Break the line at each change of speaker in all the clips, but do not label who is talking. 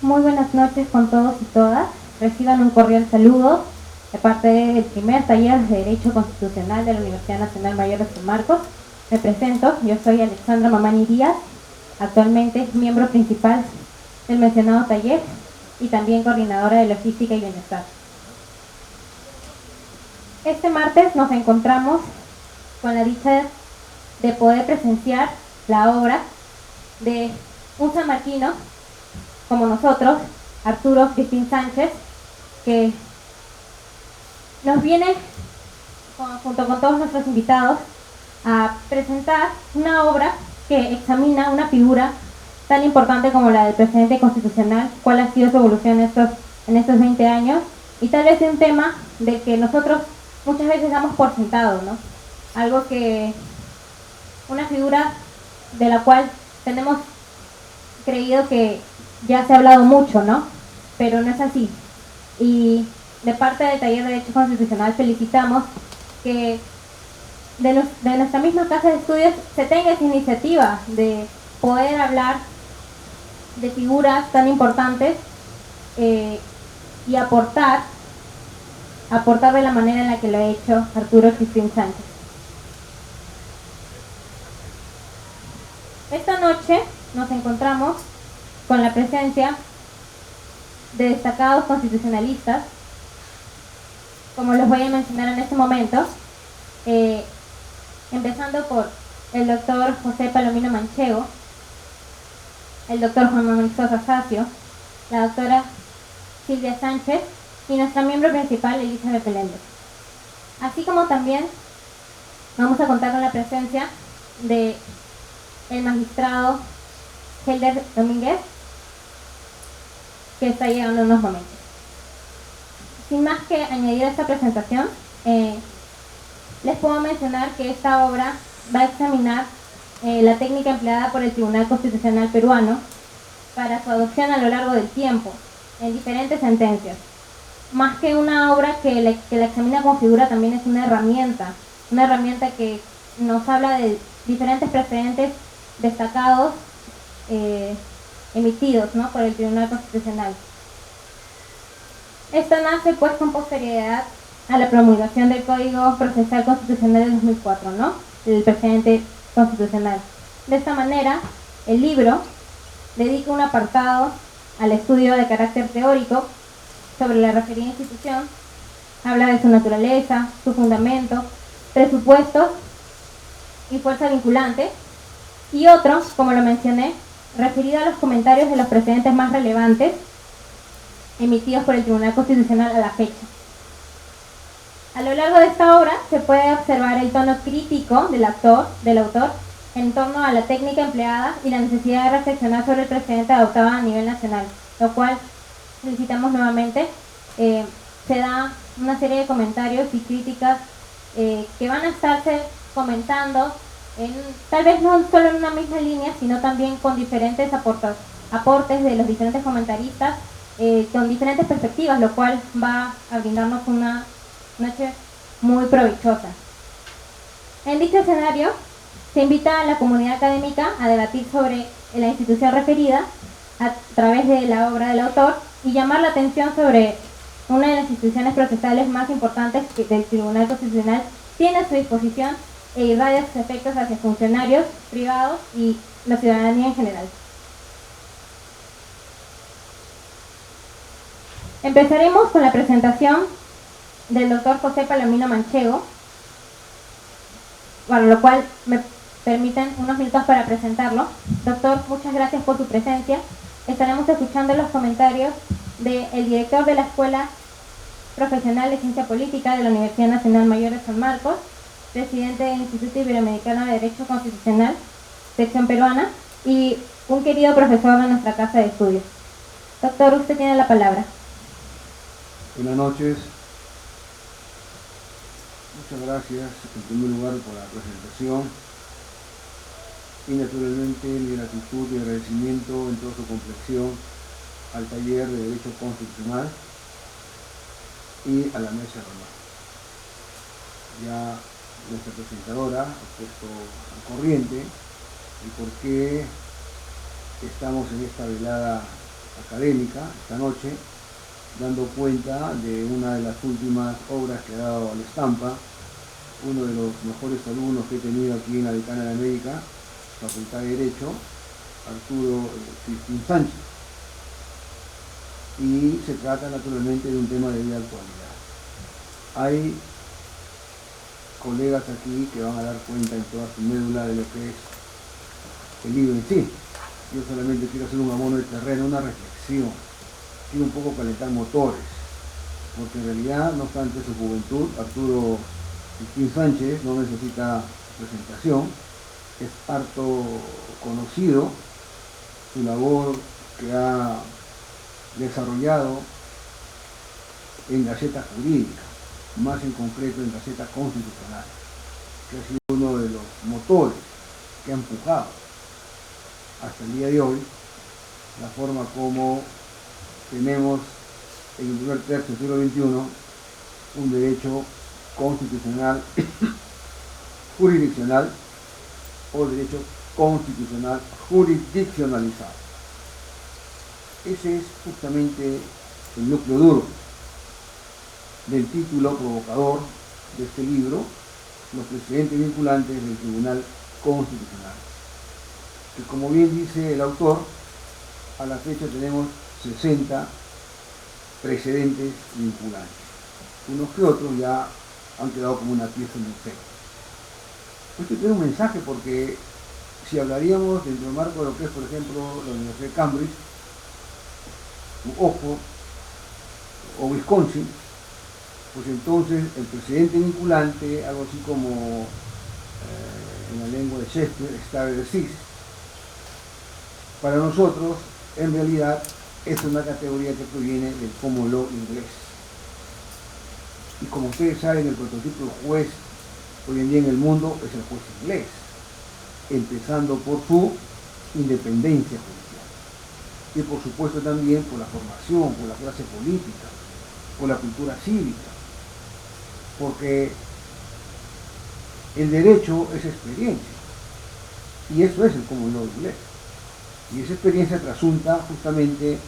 Muy buenas noches con todos y todas. Reciban un cordial saludo de parte del primer taller de Derecho Constitucional de la Universidad Nacional Mayor de San Marcos. Me presento, yo soy Alexandra Mamani Díaz, actualmente miembro principal del mencionado taller y también coordinadora de Logística y Bienestar. Este martes nos encontramos con la dicha de poder presenciar la obra de un sanmarquino como nosotros, Arturo Cristín Sánchez, que nos viene, junto con todos nuestros invitados, a presentar una obra que examina una figura tan importante como la del presidente constitucional, cuál ha sido su evolución en estos 20 años, y tal vez un tema de que nosotros muchas veces damos por sentado, ¿no? Algo que, una figura de la cual tenemos creído que ya se ha hablado mucho, ¿no? Pero no es así. Y de parte del Taller de Derecho Constitucional felicitamos que de nuestra misma casa de estudios se tenga esa iniciativa de poder hablar de figuras tan importantes y aportar de la manera en la que lo ha hecho Arturo Cristín Sánchez. Esta noche nos encontramos con la presencia de destacados constitucionalistas, como los voy a mencionar en este momento, empezando por el doctor José Palomino Manchego, el doctor Juan Manuel Sosa Sacio, la doctora Silvia Sánchez y nuestra miembro principal, Elizabeth Beléndez. Así como también vamos a contar con la presencia de el magistrado Helder Domínguez, que está llegando en unos momentos. Sin más que añadir a esta presentación, les puedo mencionar que esta obra va a examinar la técnica empleada por el Tribunal Constitucional peruano para su adopción a lo largo del tiempo, en diferentes sentencias. Más que una obra que la examina con figura, también es una herramienta que nos habla de diferentes precedentes destacados emitidos, ¿no?, por el Tribunal Constitucional. Esta nace pues con posterioridad a la promulgación del Código Procesal Constitucional de 2004, ¿no?, el precedente constitucional. De esta manera, el libro dedica un apartado al estudio de carácter teórico sobre la referida institución, habla de su naturaleza, su fundamento, presupuestos y fuerza vinculante, y otro, como lo mencioné, referido a los comentarios de los precedentes más relevantes emitidos por el Tribunal Constitucional a la fecha. A lo largo de esta obra se puede observar el tono crítico del autor en torno a la técnica empleada y la necesidad de reflexionar sobre el precedente adoptado a nivel nacional, lo cual felicitamos nuevamente. Se da una serie de comentarios y críticas que van a estarse comentando tal vez no solo en una misma línea, sino también con diferentes aportes de los diferentes comentaristas, con diferentes perspectivas, lo cual va a brindarnos una noche muy provechosa. En dicho escenario, se invita a la comunidad académica a debatir sobre la institución referida a través de la obra del autor y llamar la atención sobre una de las instituciones procesales más importantes que del Tribunal Constitucional tiene a su disposición e irradia sus efectos hacia funcionarios privados y la ciudadanía en general. Empezaremos con la presentación del doctor José Palomino Manchego, para lo cual me permiten unos minutos para presentarlo. Doctor, muchas gracias por su presencia. Estaremos escuchando los comentarios del director de la Escuela Profesional de Ciencia Política de la Universidad Nacional Mayor de San Marcos, presidente del Instituto Iberoamericano de Derecho Constitucional, sección peruana, y un querido profesor de nuestra casa de estudios. Doctor, usted tiene la palabra.
Buenas noches. Muchas gracias, en primer lugar, por la presentación y naturalmente mi gratitud y agradecimiento en toda su complexión al taller de Derecho Constitucional y a la mesa de honor. Ya nuestra presentadora ha puesto al corriente y por qué estamos en esta velada académica esta noche, dando cuenta de una de las últimas obras que ha dado al Estampa, uno de los mejores alumnos que he tenido aquí en la Decana de América, Facultad de Derecho, Arturo Cristín Sánchez. Y se trata naturalmente de un tema de vida actualidad. Hay colegas aquí que van a dar cuenta en toda su médula de lo que es el libro en sí. Yo solamente quiero hacer un abono de terreno, una reflexión. Quiero un poco calentar motores, porque en realidad, no obstante su juventud, Arturo Cristín Sánchez no necesita presentación, es harto conocido su labor que ha desarrollado en Gaceta Jurídica, más en concreto en Gaceta Constitucional, que ha sido uno de los motores que ha empujado hasta el día de hoy la forma como tenemos en el primer tercio del siglo XXI un derecho constitucional jurisdiccional o derecho constitucional jurisdiccionalizado. Ese es justamente el núcleo duro del título provocador de este libro, los precedentes vinculantes del Tribunal Constitucional, que, como bien dice el autor, a la fecha tenemos 60 precedentes vinculantes. Unos que otros ya han quedado como una pieza en el museo. Esto tiene un mensaje, porque si hablaríamos dentro del marco de lo que es, por ejemplo, la Universidad de Cambridge, Oxford o Wisconsin, pues entonces el precedente vinculante, algo así como en la lengua de Shakespeare, stare decisis. Para nosotros, en realidad, es una categoría que proviene del common law inglés. Y como ustedes saben, el prototipo de juez hoy en día en el mundo es el juez inglés, empezando por su independencia judicial. Y por supuesto también por la formación, por la clase política, por la cultura cívica. Porque el derecho es experiencia. Y eso es el common law inglés. Y esa experiencia trasunta justamente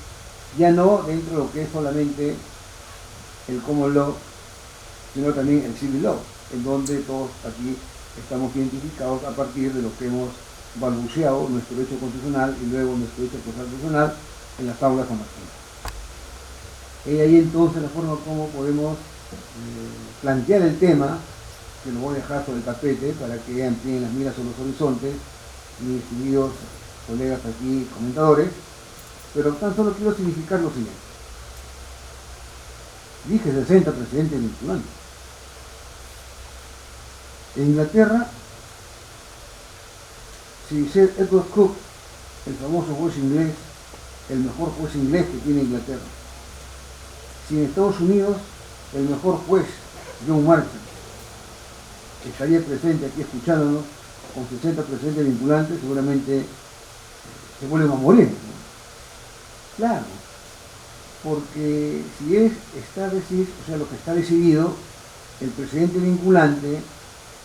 ya no dentro de lo que es solamente el common law, sino también el civil law, en donde todos aquí estamos identificados a partir de lo que hemos balbuceado nuestro derecho constitucional y luego nuestro derecho constitucional en las aulas San Martín. Y ahí entonces la forma como podemos plantear el tema, que lo voy a dejar sobre el tapete para que amplíen las miras sobre los horizontes, mis queridos colegas aquí comentadores, pero tan solo quiero significar lo siguiente. Dije 60 precedentes vinculantes. En Inglaterra, si Sir Edward Coke, el famoso juez inglés, el mejor juez inglés que tiene Inglaterra, si en Estados Unidos el mejor juez, John Marshall, estaría presente aquí escuchándonos con 60 precedentes vinculantes, seguramente se vuelven a morir, ¿no? Claro, porque si está decidido, o sea, lo que está decidido, el precedente vinculante,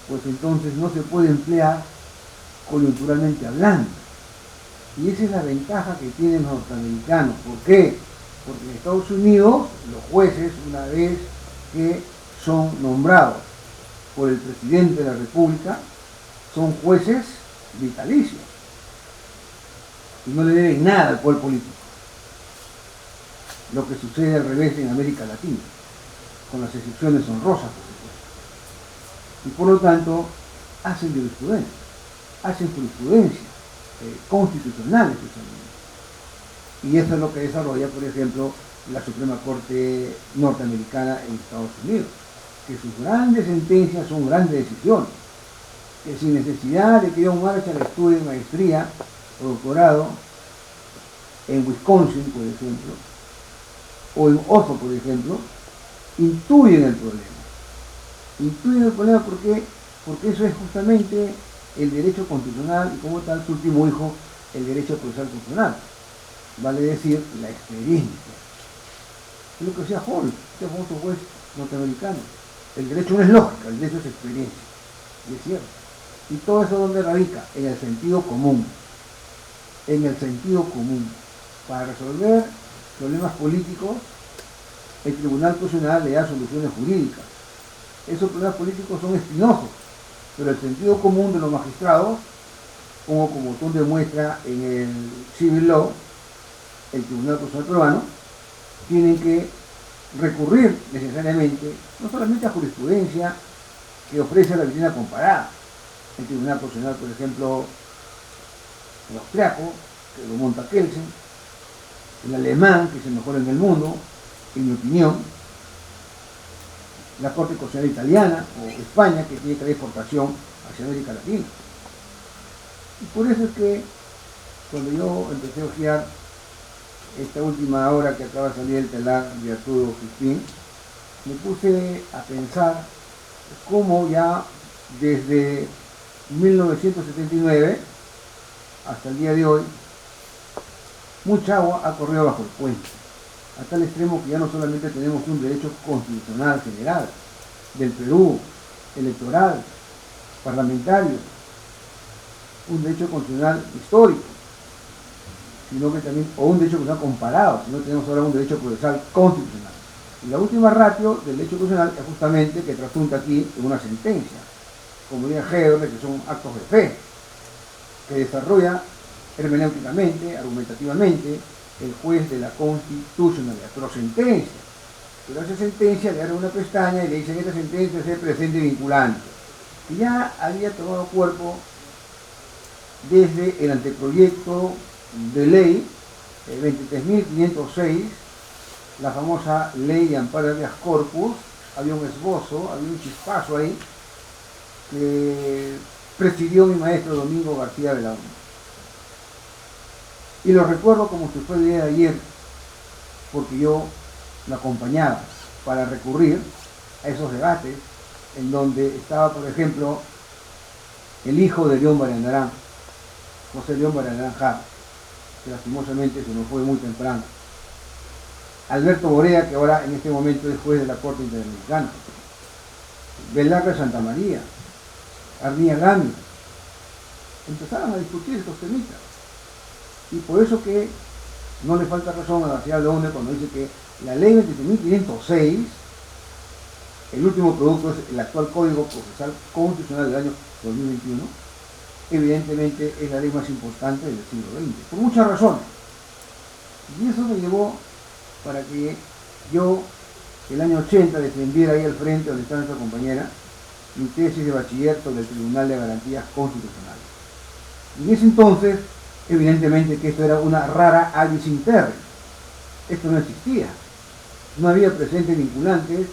pues entonces no se puede emplear coyunturalmente hablando. Y esa es la ventaja que tienen los norteamericanos. ¿Por qué? Porque en Estados Unidos los jueces, una vez que son nombrados por el presidente de la República, son jueces vitalicios y no le deben nada al poder político. Lo que sucede al revés en América Latina, con las excepciones honrosas, por supuesto. Y por lo tanto, hacen jurisprudencia, constitucional especialmente. Y eso es lo que desarrolla, por ejemplo, la Suprema Corte norteamericana en Estados Unidos, que sus grandes sentencias son grandes decisiones, que sin necesidad de que John Marshall estudie maestría o doctorado en Wisconsin, por ejemplo, o en Oxford, por ejemplo, intuyen el problema. Intuyen el problema porque eso es justamente el derecho constitucional y como tal su último hijo, el derecho procesal constitucional. Vale decir, la experiencia. Es lo que decía Hall, este famoso juez norteamericano. El derecho no es lógica, el derecho es experiencia. Y es cierto. Y todo eso donde radica, en el sentido común. En el sentido común. Para resolver problemas políticos, el Tribunal Constitucional le da soluciones jurídicas. Esos problemas políticos son espinosos, pero el sentido común de los magistrados, como tú demuestra en el Civil Law, el Tribunal Constitucional peruano, tienen que recurrir necesariamente no solamente a jurisprudencia que ofrece la doctrina comparada. El Tribunal Constitucional, por ejemplo, el austriaco, que lo monta Kelsen, el alemán, que es el mejor en el mundo, en mi opinión, la Corte Constitucional italiana o España, que tiene que dar exportación hacia América Latina. Y por eso es que cuando yo empecé a ojear esta última obra que acaba de salir del telar de Arturo Crispín, me puse a pensar cómo ya desde 1979 hasta el día de hoy mucha agua ha corrido bajo el puente, a tal extremo que ya no solamente tenemos un derecho constitucional general del Perú, electoral, parlamentario, un derecho constitucional histórico, sino que también, o un derecho constitucional comparado, sino que tenemos ahora un derecho procesal constitucional. Y la última ratio del derecho constitucional es justamente que trasunta aquí en una sentencia, como diría Hegel, que son actos de fe, que desarrolla hermenéuticamente, argumentativamente, el juez de la constitucionalidad, pero sentencia. Pero a esa sentencia le abre una pestaña y le dice que esta sentencia es presente y vinculante, que ya había tomado cuerpo desde el anteproyecto de ley 23.506, la famosa ley de amparo de habeas corpus. Había un esbozo, había un chispazo ahí que presidió mi maestro Domingo García Belaúnde. Y lo recuerdo como si fue el día de ayer, porque yo lo acompañaba para recurrir a esos debates en donde estaba, por ejemplo, el hijo de León Barandarán, José León Barandarán Jara, que lastimosamente se nos fue muy temprano. Alberto Borea, que ahora en este momento es juez de la Corte Interamericana. Velarde Santa María, Arnía Gami, empezaron a discutir estos temitas. Y por eso que no le falta razón a García Belaúnde cuando dice que la ley 27.506, el último producto es el actual Código Procesal Constitucional del año 2021, evidentemente es la ley más importante del siglo XX, por muchas razones. Y eso me llevó para que yo, el año 80, defendiera ahí al frente donde está nuestra compañera, mi tesis de bachiller sobre el Tribunal de Garantías Constitucionales. Y en ese entonces, evidentemente que esto era una rara avis in terre. Esto no existía. No había presentes vinculantes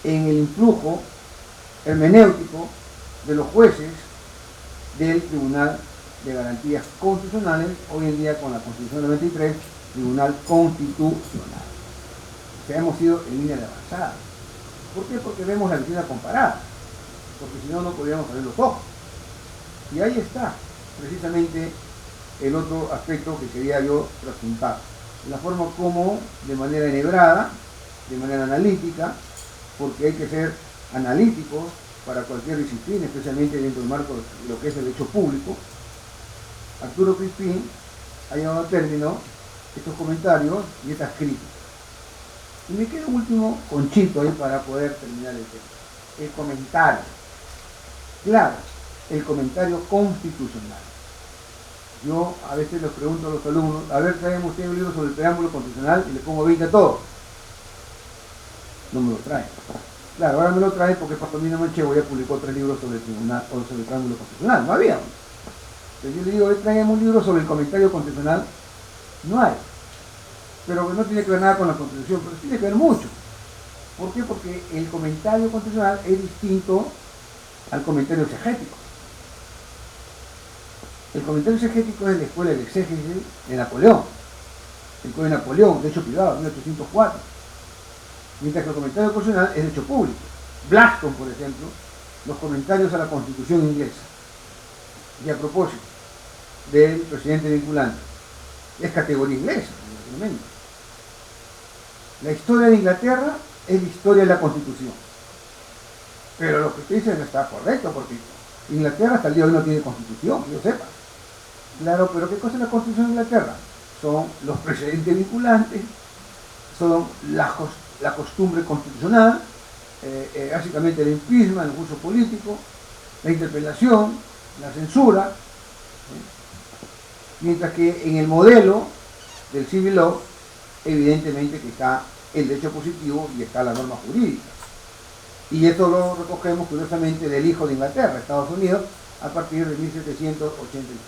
en el influjo hermenéutico de los jueces del Tribunal de Garantías Constitucionales, hoy en día con la Constitución 93, Tribunal Constitucional. O sea, hemos ido en línea de avanzada. ¿Por qué? Porque vemos la doctrina comparada, porque si no, no podríamos abrir los ojos. Y ahí está, precisamente, el otro aspecto que quería yo trasuntar. La forma como, de manera enhebrada, de manera analítica, porque hay que ser analíticos para cualquier disciplina, especialmente dentro del marco de lo que es el derecho público, Arturo Crispín ha llevado a término estos comentarios y estas críticas. Y me queda un último conchito ahí para poder terminar el tema. El comentario. Claro, el comentario constitucional. Yo a veces les pregunto a los alumnos, a ver, traen ustedes un libro sobre el preámbulo constitucional y le pongo 20 a todos. No me lo traen. Claro, ahora me lo traen porque Pastorino Manchego ya publicó 3 libros sobre el tribunal o sobre el preámbulo constitucional. No había. Entonces yo le digo, traemos un libro sobre el comentario constitucional. No hay. Pero no tiene que ver nada con la Constitución, pero tiene que ver mucho. ¿Por qué? Porque el comentario constitucional es distinto al comentario exegético. El comentario exegético es de la escuela del exégesis de Napoleón, el Código de Napoleón, derecho privado, 1804. Mientras que el comentario constitucional es derecho público. Blackstone, por ejemplo, los comentarios a la Constitución inglesa. Y a propósito del presidente vinculante, es categoría inglesa, naturalmente. La historia de Inglaterra es la historia de la Constitución. Pero lo que usted dice no está correcto, porque Inglaterra hasta el día de hoy no tiene Constitución, que yo sepa. Claro, pero ¿qué cosa es la Constitución de Inglaterra? son los precedentes vinculantes, son la costumbre constitucional, básicamente el empisma, el curso político, la interpelación, la censura, mientras que en el modelo del civil law, evidentemente que está el derecho positivo y está la norma jurídica. Y esto lo recogemos curiosamente del hijo de Inglaterra, Estados Unidos, a partir de 1787.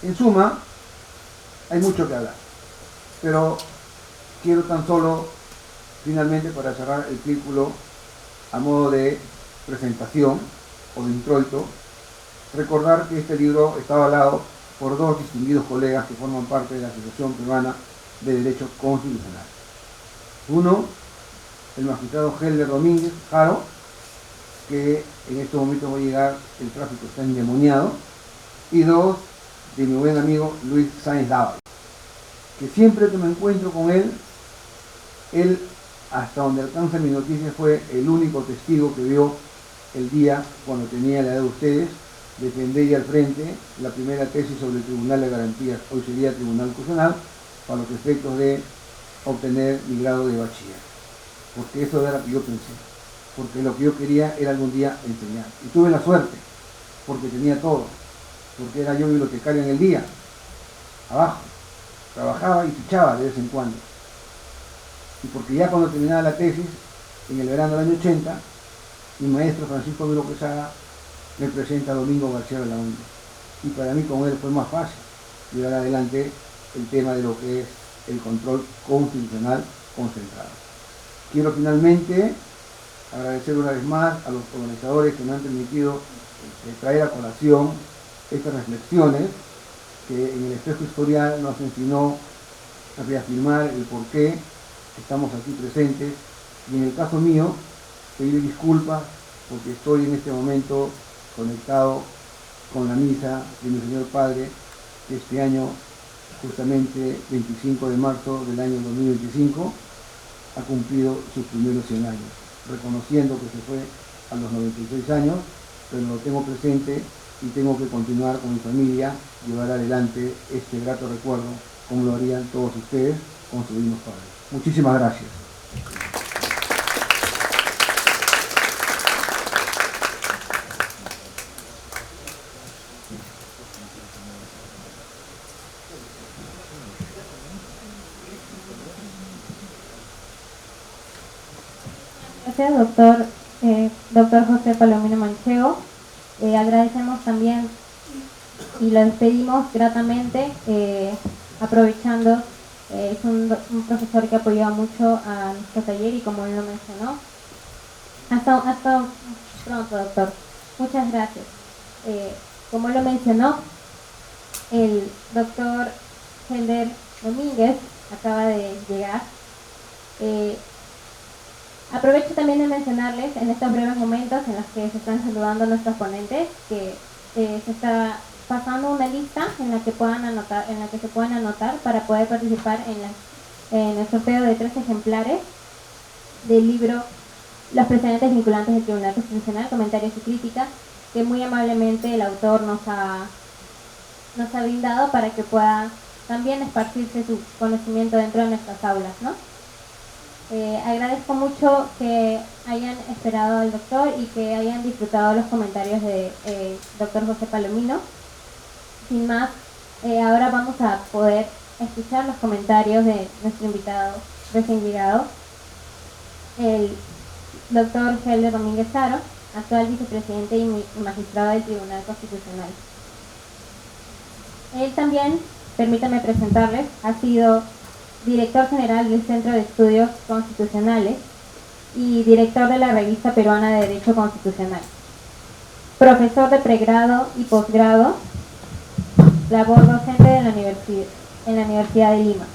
En suma, hay mucho que hablar, pero quiero tan solo, finalmente, para cerrar el círculo, a modo de presentación o de introito, recordar que este libro está avalado por dos distinguidos colegas que forman parte de la Asociación Peruana de Derecho Constitucional. Uno, el magistrado Helder Domínguez Jaro, que en estos momentos va a llegar, el tráfico está endemoniado, y dos, de mi buen amigo Luis Sáenz Dávalos, que siempre que me encuentro con él, hasta donde alcanza mi noticia, fue el único testigo que vio el día cuando tenía la edad de ustedes, defender y al frente la primera tesis sobre el Tribunal de Garantías, hoy sería Tribunal Constitucional, para los efectos de obtener mi grado de bachiller. Porque eso era lo que yo pensé, porque lo que yo quería era algún día enseñar. Y tuve la suerte, porque tenía todo, porque era yo bibliotecario en el día, abajo, trabajaba y fichaba de vez en cuando. Y porque ya cuando terminaba la tesis, en el verano del año 80, mi maestro Francisco Velo Quesada me presenta a Domingo García de la Onda. Y para mí con él fue más fácil llevar adelante el tema de lo que es el control constitucional concentrado. Quiero finalmente agradecer una vez más a los organizadores que me han permitido traer a colación estas reflexiones que en el espejo historial nos enseñó a reafirmar el por qué estamos aquí presentes, y en el caso mío pedir disculpas porque estoy en este momento conectado con la misa de mi Señor Padre, que este año, justamente 25 de marzo del año 2025, ha cumplido sus primeros 100 años, reconociendo que se fue a los 96 años, pero lo tengo presente y tengo que continuar con mi familia, llevar adelante este grato recuerdo, como lo harían todos ustedes con sus divinos padres. Muchísimas gracias.
Gracias, doctor José Palomino Manchego. Agradecemos también y lo despedimos gratamente, aprovechando, es un profesor que apoyó mucho a nuestro taller y como él lo mencionó. Hasta pronto, doctor. Muchas gracias. Como lo mencionó, el doctor Helder Domínguez acaba de llegar. Aprovecho también de mencionarles en estos breves momentos en los que se están saludando nuestros ponentes que se está pasando una lista en la que puedan anotar, en la que se puedan anotar para poder participar en el sorteo de 3 ejemplares del libro Los precedentes vinculantes del Tribunal Constitucional, comentarios y críticas, que muy amablemente el autor nos ha brindado para que pueda también esparcirse su conocimiento dentro de nuestras aulas, ¿no? Agradezco mucho que hayan esperado al doctor y que hayan disfrutado los comentarios de doctor José Palomino. Sin más, ahora vamos a poder escuchar los comentarios de nuestro invitado recién llegado, el doctor Helder Domínguez Jaro, actual vicepresidente y magistrado del Tribunal Constitucional. Él también, permítanme presentarles, ha sido director general del Centro de Estudios Constitucionales y director de la Revista Peruana de Derecho Constitucional. Profesor de pregrado y posgrado, labor docente en la Universidad de Lima,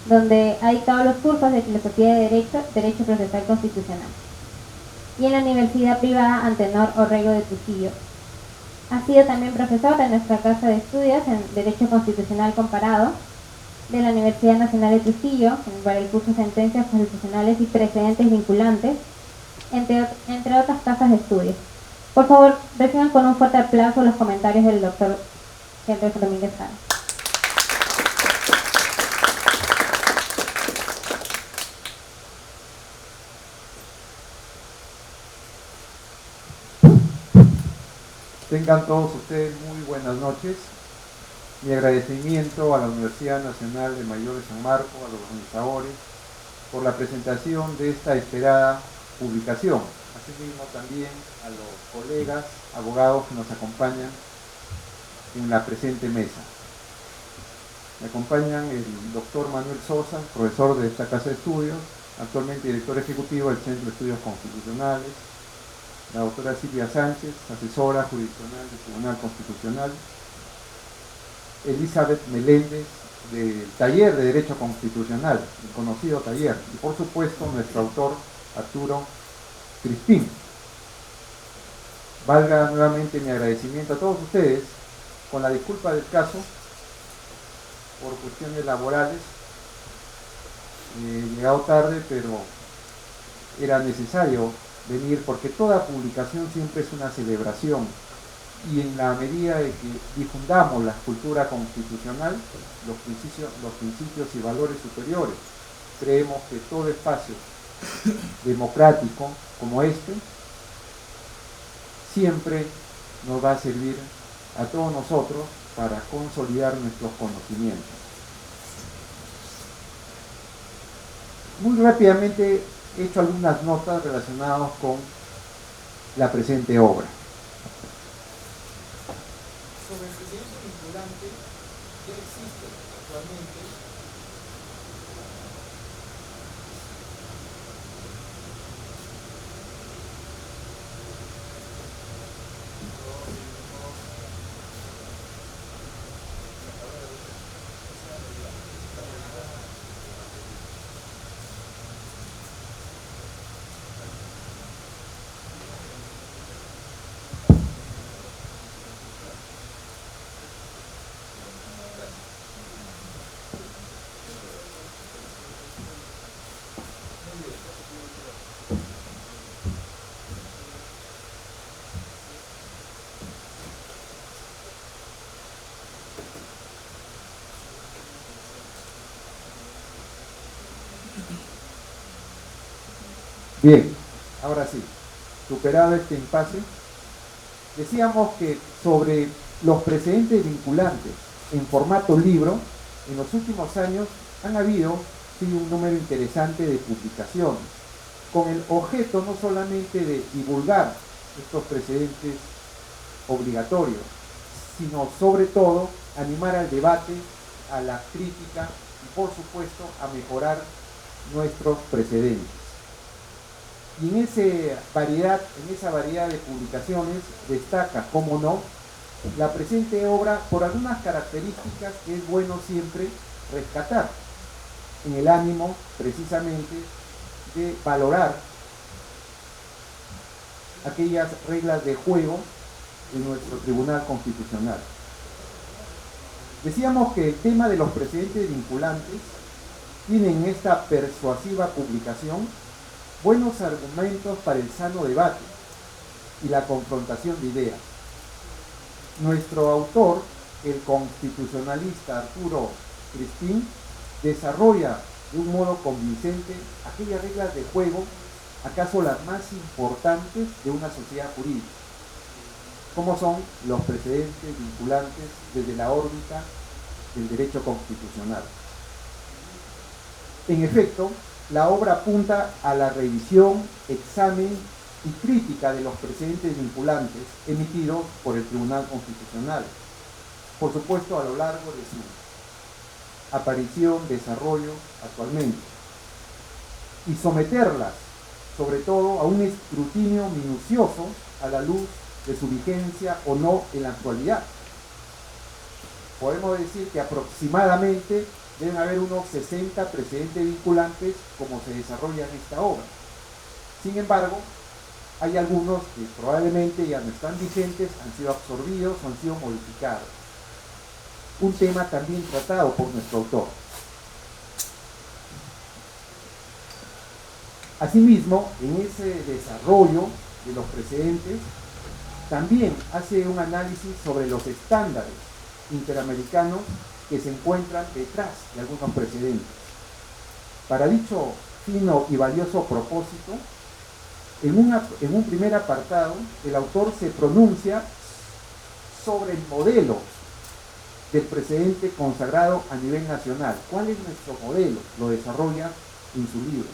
donde ha dictado los cursos de Filosofía de Derecho Procesal Constitucional, y en la Universidad Privada Antenor Orrego de Trujillo. Ha sido también profesor de nuestra Casa de Estudios en Derecho Constitucional Comparado de la Universidad Nacional de Trujillo, para el curso Sentencias Constitucionales y Precedentes Vinculantes, entre otras casas de estudios. Por favor, reciban con un fuerte aplauso los comentarios del doctor Helder Domínguez Jaro.
Tengan todos ustedes muy buenas noches. Mi agradecimiento a la Universidad Nacional de Mayor de San Marcos, a los organizadores, por la presentación de esta esperada publicación. Asimismo también a los colegas, abogados que nos acompañan en la presente mesa. Me acompañan el doctor Manuel Sosa, profesor de esta casa de estudios, actualmente director ejecutivo del Centro de Estudios Constitucionales, la doctora Silvia Sánchez, asesora jurisdiccional del Tribunal Constitucional, Elizabeth Meléndez, del Taller de Derecho Constitucional, el conocido taller, y por supuesto nuestro autor Arturo Crispín. Valga nuevamente mi agradecimiento a todos ustedes, con la disculpa del caso, por cuestiones laborales. He llegado tarde, pero era necesario venir porque toda publicación siempre es una celebración, y en la medida de que difundamos la cultura constitucional, los principios y valores superiores, creemos que todo espacio democrático como este siempre nos va a servir a todos nosotros para consolidar nuestros conocimientos. Muy rápidamente he hecho algunas notas relacionadas con la presente obra. Sobre el precedente vinculante ya existe actualmente bien, ahora sí, superado este impasse, decíamos que sobre los precedentes vinculantes en formato libro, en los últimos años han habido un número interesante de publicaciones, con el objeto no solamente de divulgar estos precedentes obligatorios, sino sobre todo animar al debate, a la crítica y por supuesto a mejorar nuestros precedentes. Y en esa variedad de publicaciones destaca, como no, la presente obra por algunas características que es bueno siempre rescatar, en el ánimo precisamente de valorar aquellas reglas de juego de nuestro Tribunal Constitucional. Decíamos que el tema de los precedentes vinculantes tiene en esta persuasiva publicación buenos argumentos para el sano debate y la confrontación de ideas. Nuestro autor, el constitucionalista Arturo Crispín, desarrolla de un modo convincente aquellas reglas de juego, acaso las más importantes de una sociedad jurídica, como son los precedentes vinculantes desde la órbita del derecho constitucional. En efecto, la obra apunta a la revisión, examen y crítica de los precedentes vinculantes emitidos por el Tribunal Constitucional, por supuesto a lo largo de su aparición, desarrollo actualmente, y someterlas sobre todo a un escrutinio minucioso a la luz de su vigencia o no en la actualidad. Podemos decir que aproximadamente deben haber unos 60 precedentes vinculantes como se desarrolla en esta obra. Sin embargo, hay algunos que probablemente ya no están vigentes, han sido absorbidos o han sido modificados. Un tema también tratado por nuestro autor. Asimismo, en ese desarrollo de los precedentes, también hace un análisis sobre los estándares interamericanos que se encuentran detrás de algunos precedentes. Para dicho fino y valioso propósito, en un primer apartado, el autor se pronuncia sobre el modelo del precedente consagrado a nivel nacional. ¿Cuál es nuestro modelo? Lo desarrolla en su libro.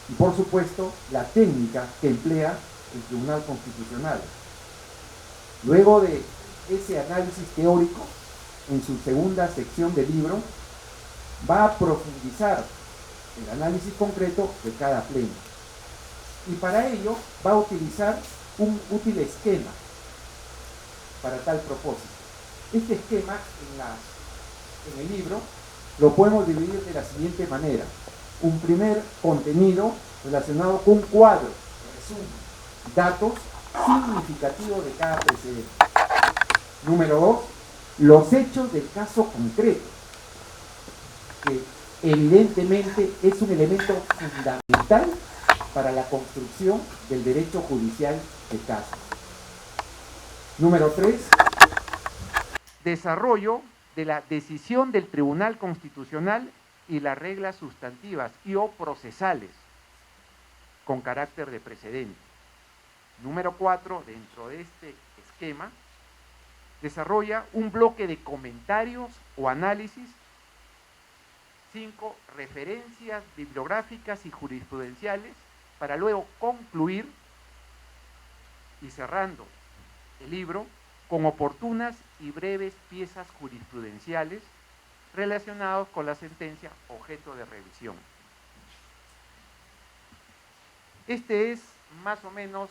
Y por supuesto, la técnica que emplea el Tribunal Constitucional. Luego de ese análisis teórico, en su segunda sección del libro, va a profundizar el análisis concreto de cada pleno. Y para ello va a utilizar un útil esquema para tal propósito. Este esquema en el libro lo podemos dividir de la siguiente manera. Un primer contenido relacionado con un cuadro, resumen, datos significativos de cada precedente. Número 2, los hechos del caso concreto, que evidentemente es un elemento fundamental para la construcción del derecho judicial de casos. Número 3, desarrollo de la decisión del Tribunal Constitucional y las reglas sustantivas y o procesales con carácter de precedente. Número 4, dentro de este esquema, desarrolla un bloque de comentarios o análisis. 5, referencias bibliográficas y jurisprudenciales, para luego concluir y cerrando el libro con oportunas y breves piezas jurisprudenciales relacionados con la sentencia objeto de revisión. Este es más o menos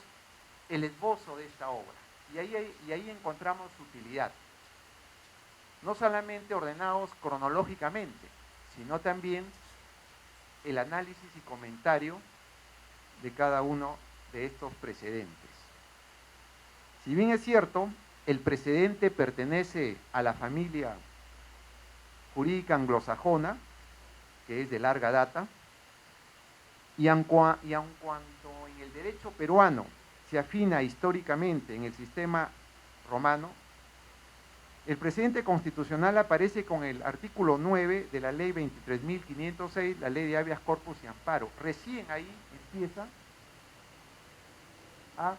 el esbozo de esta obra, y ahí encontramos su utilidad. No solamente ordenados cronológicamente, sino también el análisis y comentario de cada uno de estos precedentes. Si bien es cierto, el precedente pertenece a la familia jurídica anglosajona, que es de larga data, y aun cuando en el derecho peruano se afina históricamente en el sistema romano, el precedente constitucional aparece con el artículo 9 de la ley 23.506, la ley de habeas corpus y amparo. Recién ahí empieza a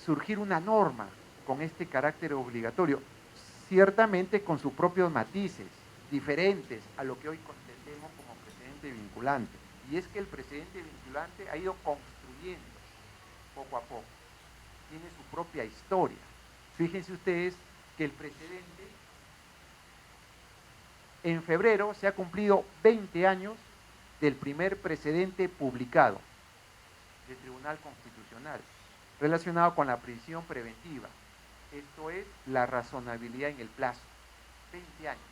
surgir una norma con este carácter obligatorio, ciertamente con sus propios matices, diferentes a lo que hoy entendemos como precedente vinculante. Y es que el precedente vinculante ha ido construyendo poco a poco, tiene su propia historia. Fíjense ustedes que el precedente, en febrero se ha cumplido 20 años del primer precedente publicado del Tribunal Constitucional, relacionado con la prisión preventiva. Esto es la razonabilidad en el plazo, 20 años.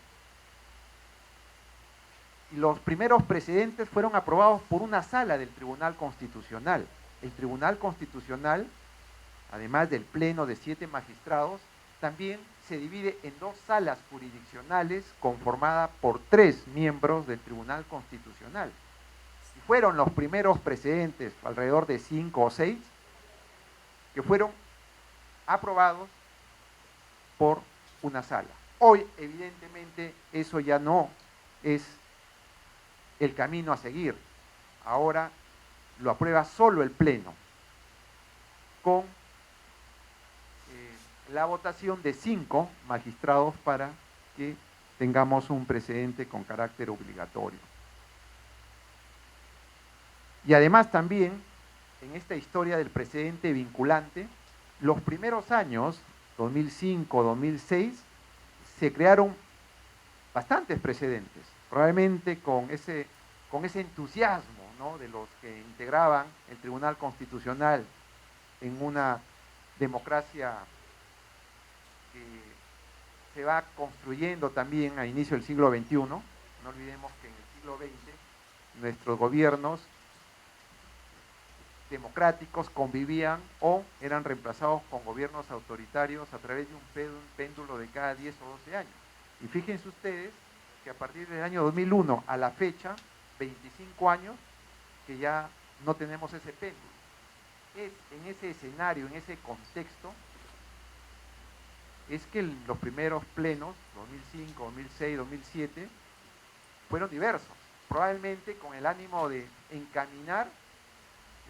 Y los primeros precedentes fueron aprobados por una sala del Tribunal Constitucional. El Tribunal Constitucional, además del pleno de 7 magistrados, también se divide en 2 salas jurisdiccionales conformadas por 3 miembros del Tribunal Constitucional. Y fueron los primeros precedentes, alrededor de 5 o 6, que fueron aprobados por una sala. Hoy, evidentemente, eso ya no es el camino a seguir. Ahora lo aprueba solo el Pleno, con la votación de 5 magistrados para que tengamos un precedente con carácter obligatorio. Y además también, en esta historia del precedente vinculante, los primeros años, 2005, 2006, se crearon bastantes precedentes, probablemente con ese entusiasmo, ¿no?, de los que integraban el Tribunal Constitucional en una democracia que se va construyendo también a inicio del siglo XXI. No olvidemos que en el siglo XX nuestros gobiernos democráticos convivían o eran reemplazados con gobiernos autoritarios a través de un péndulo de cada 10 o 12 años. Y fíjense ustedes que a partir del año 2001 a la fecha, 25 años, que ya no tenemos ese péndulo. Es en ese escenario, en ese contexto, es que los primeros plenos, 2005, 2006, 2007, fueron diversos, probablemente con el ánimo de encaminar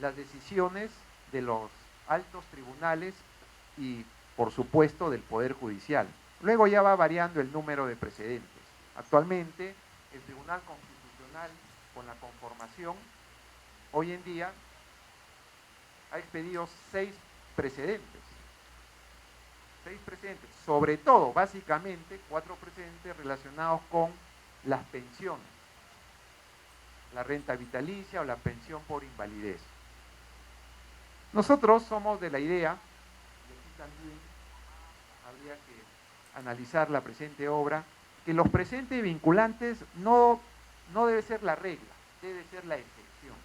las decisiones de los altos tribunales y
por supuesto, del Poder Judicial. Luego ya va variando el número de precedentes. Actualmente, el Tribunal Constitucional, con la conformación, hoy en día, ha expedido 6 precedentes. 6 precedentes, sobre todo, básicamente, 4 precedentes relacionados con las pensiones, la renta vitalicia o la pensión por invalidez. Nosotros somos de la idea, y aquí también habría que analizar la presente obra, que los precedentes vinculantes no debe ser la regla, debe ser la excepción.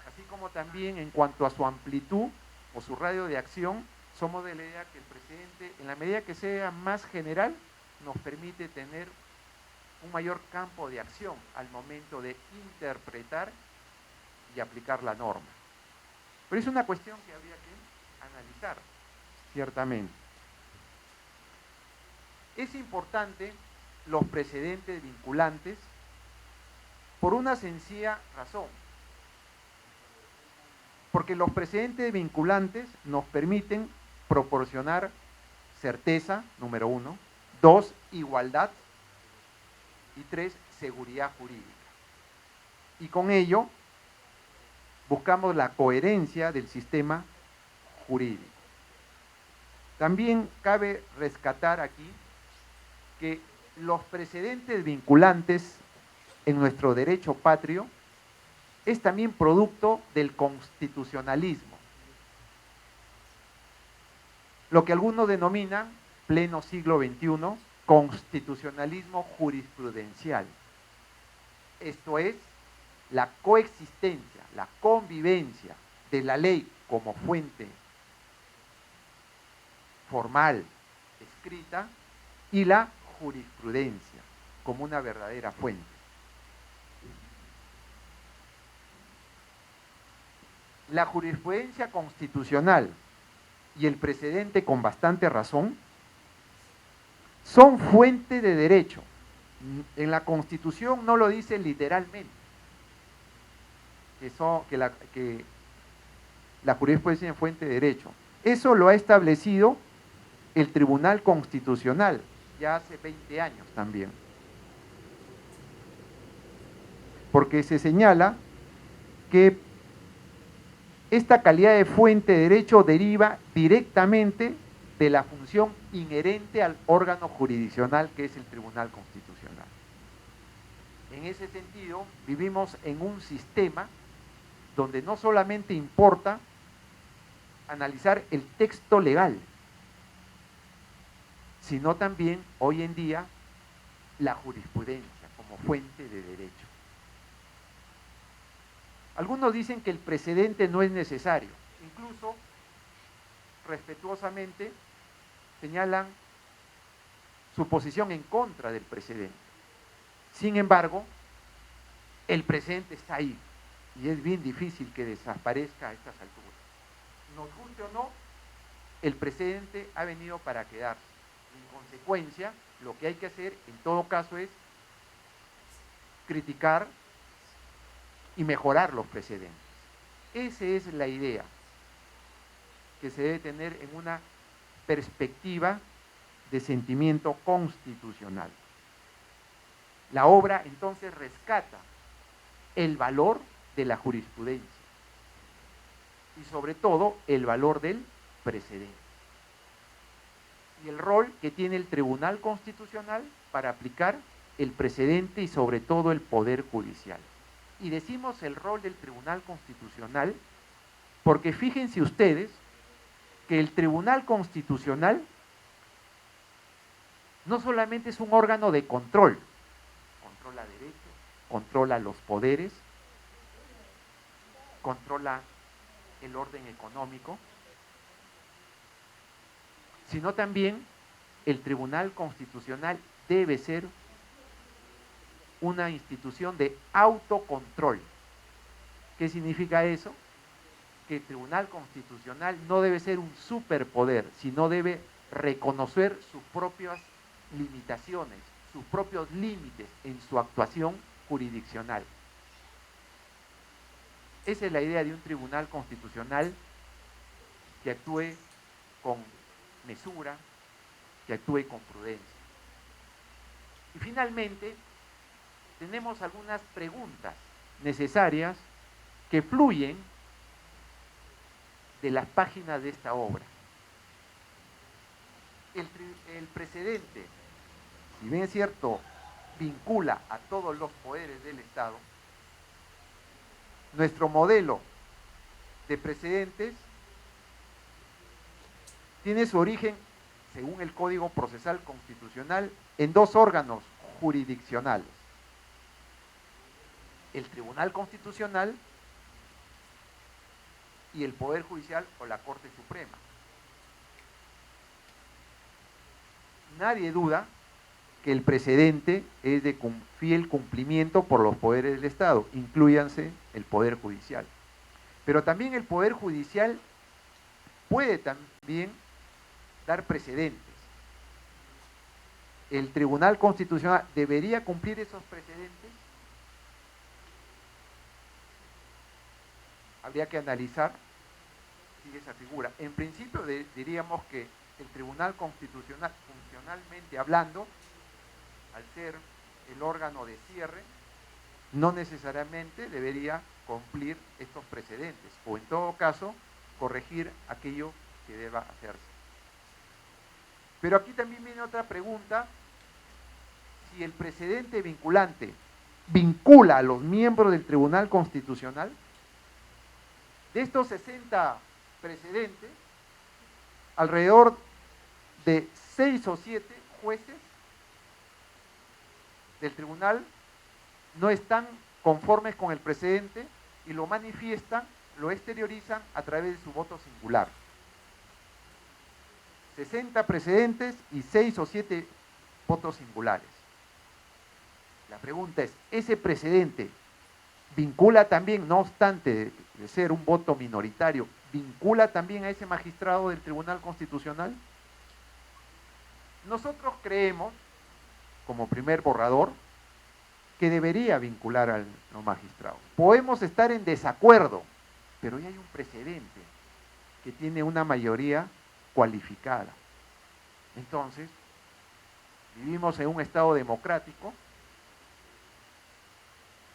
Así como también en cuanto a su amplitud o su radio de acción, somos de la idea que el precedente, en la medida que sea más general, nos permite tener un mayor campo de acción al momento de interpretar y aplicar la norma. Pero es una cuestión que habría que analizar, ciertamente. Es importante los precedentes vinculantes por una sencilla razón. Porque los precedentes vinculantes nos permiten proporcionar certeza, número 1, 2, igualdad, y 3, seguridad jurídica. Y con ello buscamos la coherencia del sistema jurídico. También cabe rescatar aquí que los precedentes vinculantes en nuestro derecho patrio es también producto del constitucionalismo, lo que algunos denominan, pleno siglo XXI, constitucionalismo jurisprudencial. Esto es, la coexistencia, la convivencia de la ley como fuente formal, escrita, y la jurisprudencia como una verdadera fuente. La jurisprudencia constitucional y el precedente, con bastante razón, son fuente de derecho. En la Constitución no lo dice literalmente, que la jurisprudencia es fuente de derecho. Eso lo ha establecido el Tribunal Constitucional ya hace 20 años también. Porque se señala que esta calidad de fuente de derecho deriva directamente de la función inherente al órgano jurisdiccional que es el Tribunal Constitucional. En ese sentido, vivimos en un sistema donde no solamente importa analizar el texto legal, sino también, hoy en día, la jurisprudencia como fuente de derecho. Algunos dicen que el precedente no es necesario, incluso respetuosamente señalan su posición en contra del precedente. Sin embargo, el precedente está ahí y es bien difícil que desaparezca a estas alturas. Nos guste o no, el precedente ha venido para quedarse. En consecuencia, lo que hay que hacer en todo caso es criticar y mejorar los precedentes. Esa es la idea que se debe tener en una perspectiva de sentimiento constitucional. La obra entonces rescata el valor de la jurisprudencia y sobre todo el valor del precedente y el rol que tiene el Tribunal Constitucional para aplicar el precedente y sobre todo el Poder Judicial. Y decimos el rol del Tribunal Constitucional porque fíjense ustedes que el Tribunal Constitucional no solamente es un órgano de control, controla derechos, controla los poderes, controla el orden económico, sino también el Tribunal Constitucional debe ser una institución de autocontrol. ¿Qué significa eso? Que el Tribunal Constitucional no debe ser un superpoder, sino debe reconocer sus propias limitaciones, sus propios límites en su actuación jurisdiccional. Esa es la idea de un Tribunal Constitucional que actúe con mesura, que actúe con prudencia. Y finalmente, tenemos algunas preguntas necesarias que fluyen de las páginas de esta obra. El precedente, si bien es cierto, vincula a todos los poderes del Estado, nuestro modelo de precedentes tiene su origen, según el Código Procesal Constitucional, en dos órganos jurisdiccionales: el Tribunal Constitucional y el Poder Judicial o la Corte Suprema. Nadie duda que el precedente es de fiel cumplimiento por los poderes del Estado, inclúyanse el Poder Judicial. Pero también el Poder Judicial puede también dar precedentes. ¿El Tribunal Constitucional debería cumplir esos precedentes? Habría que analizar esa figura. En principio diríamos que el Tribunal Constitucional, funcionalmente hablando, al ser el órgano de cierre, no necesariamente debería cumplir estos precedentes, o en todo caso, corregir aquello que deba hacerse. Pero aquí también viene otra pregunta: si el precedente vinculante vincula a los miembros del Tribunal Constitucional. De estos 60 precedentes, alrededor de 6 o 7 jueces del tribunal no están conformes con el precedente y lo manifiestan, lo exteriorizan a través de su voto singular. 60 precedentes y 6 o 7 votos singulares. La pregunta es, ¿ese precedente vincula también, no obstante de ser un voto minoritario, vincula también a ese magistrado del Tribunal Constitucional? Nosotros creemos, como primer borrador, que debería vincular a los magistrados. Podemos estar en desacuerdo, pero ya hay un precedente que tiene una mayoría cualificada. Entonces, vivimos en un Estado democrático,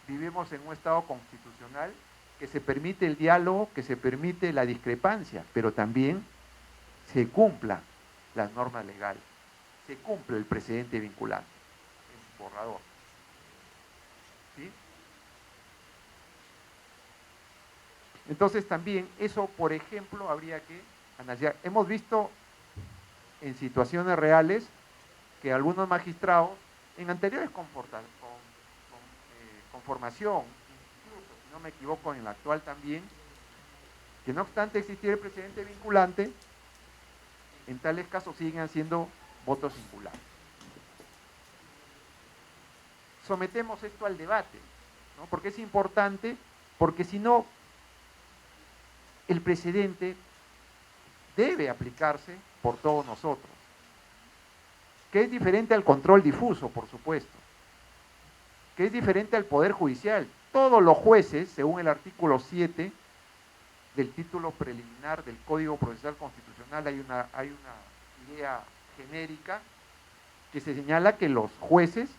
vivimos en un Estado constitucional que se permite el diálogo, que se permite la discrepancia, pero también se cumplan las normas legales, se cumple el precedente vinculante, el borrador. ¿Sí? Entonces también eso, por ejemplo, habría que analizar. Hemos visto en situaciones reales que algunos magistrados en anteriores conformación, incluso si no me equivoco en la actual también, que no obstante existir el precedente vinculante, en tales casos siguen haciendo votos singulares. Sometemos esto al debate, ¿no? Porque es importante, porque si no, el precedente debe aplicarse por todos nosotros, que es diferente al control difuso, por supuesto, que es diferente al Poder Judicial. Todos los jueces, según el artículo 7 del título preliminar del Código Procesal Constitucional, hay una idea genérica que se señala que los jueces,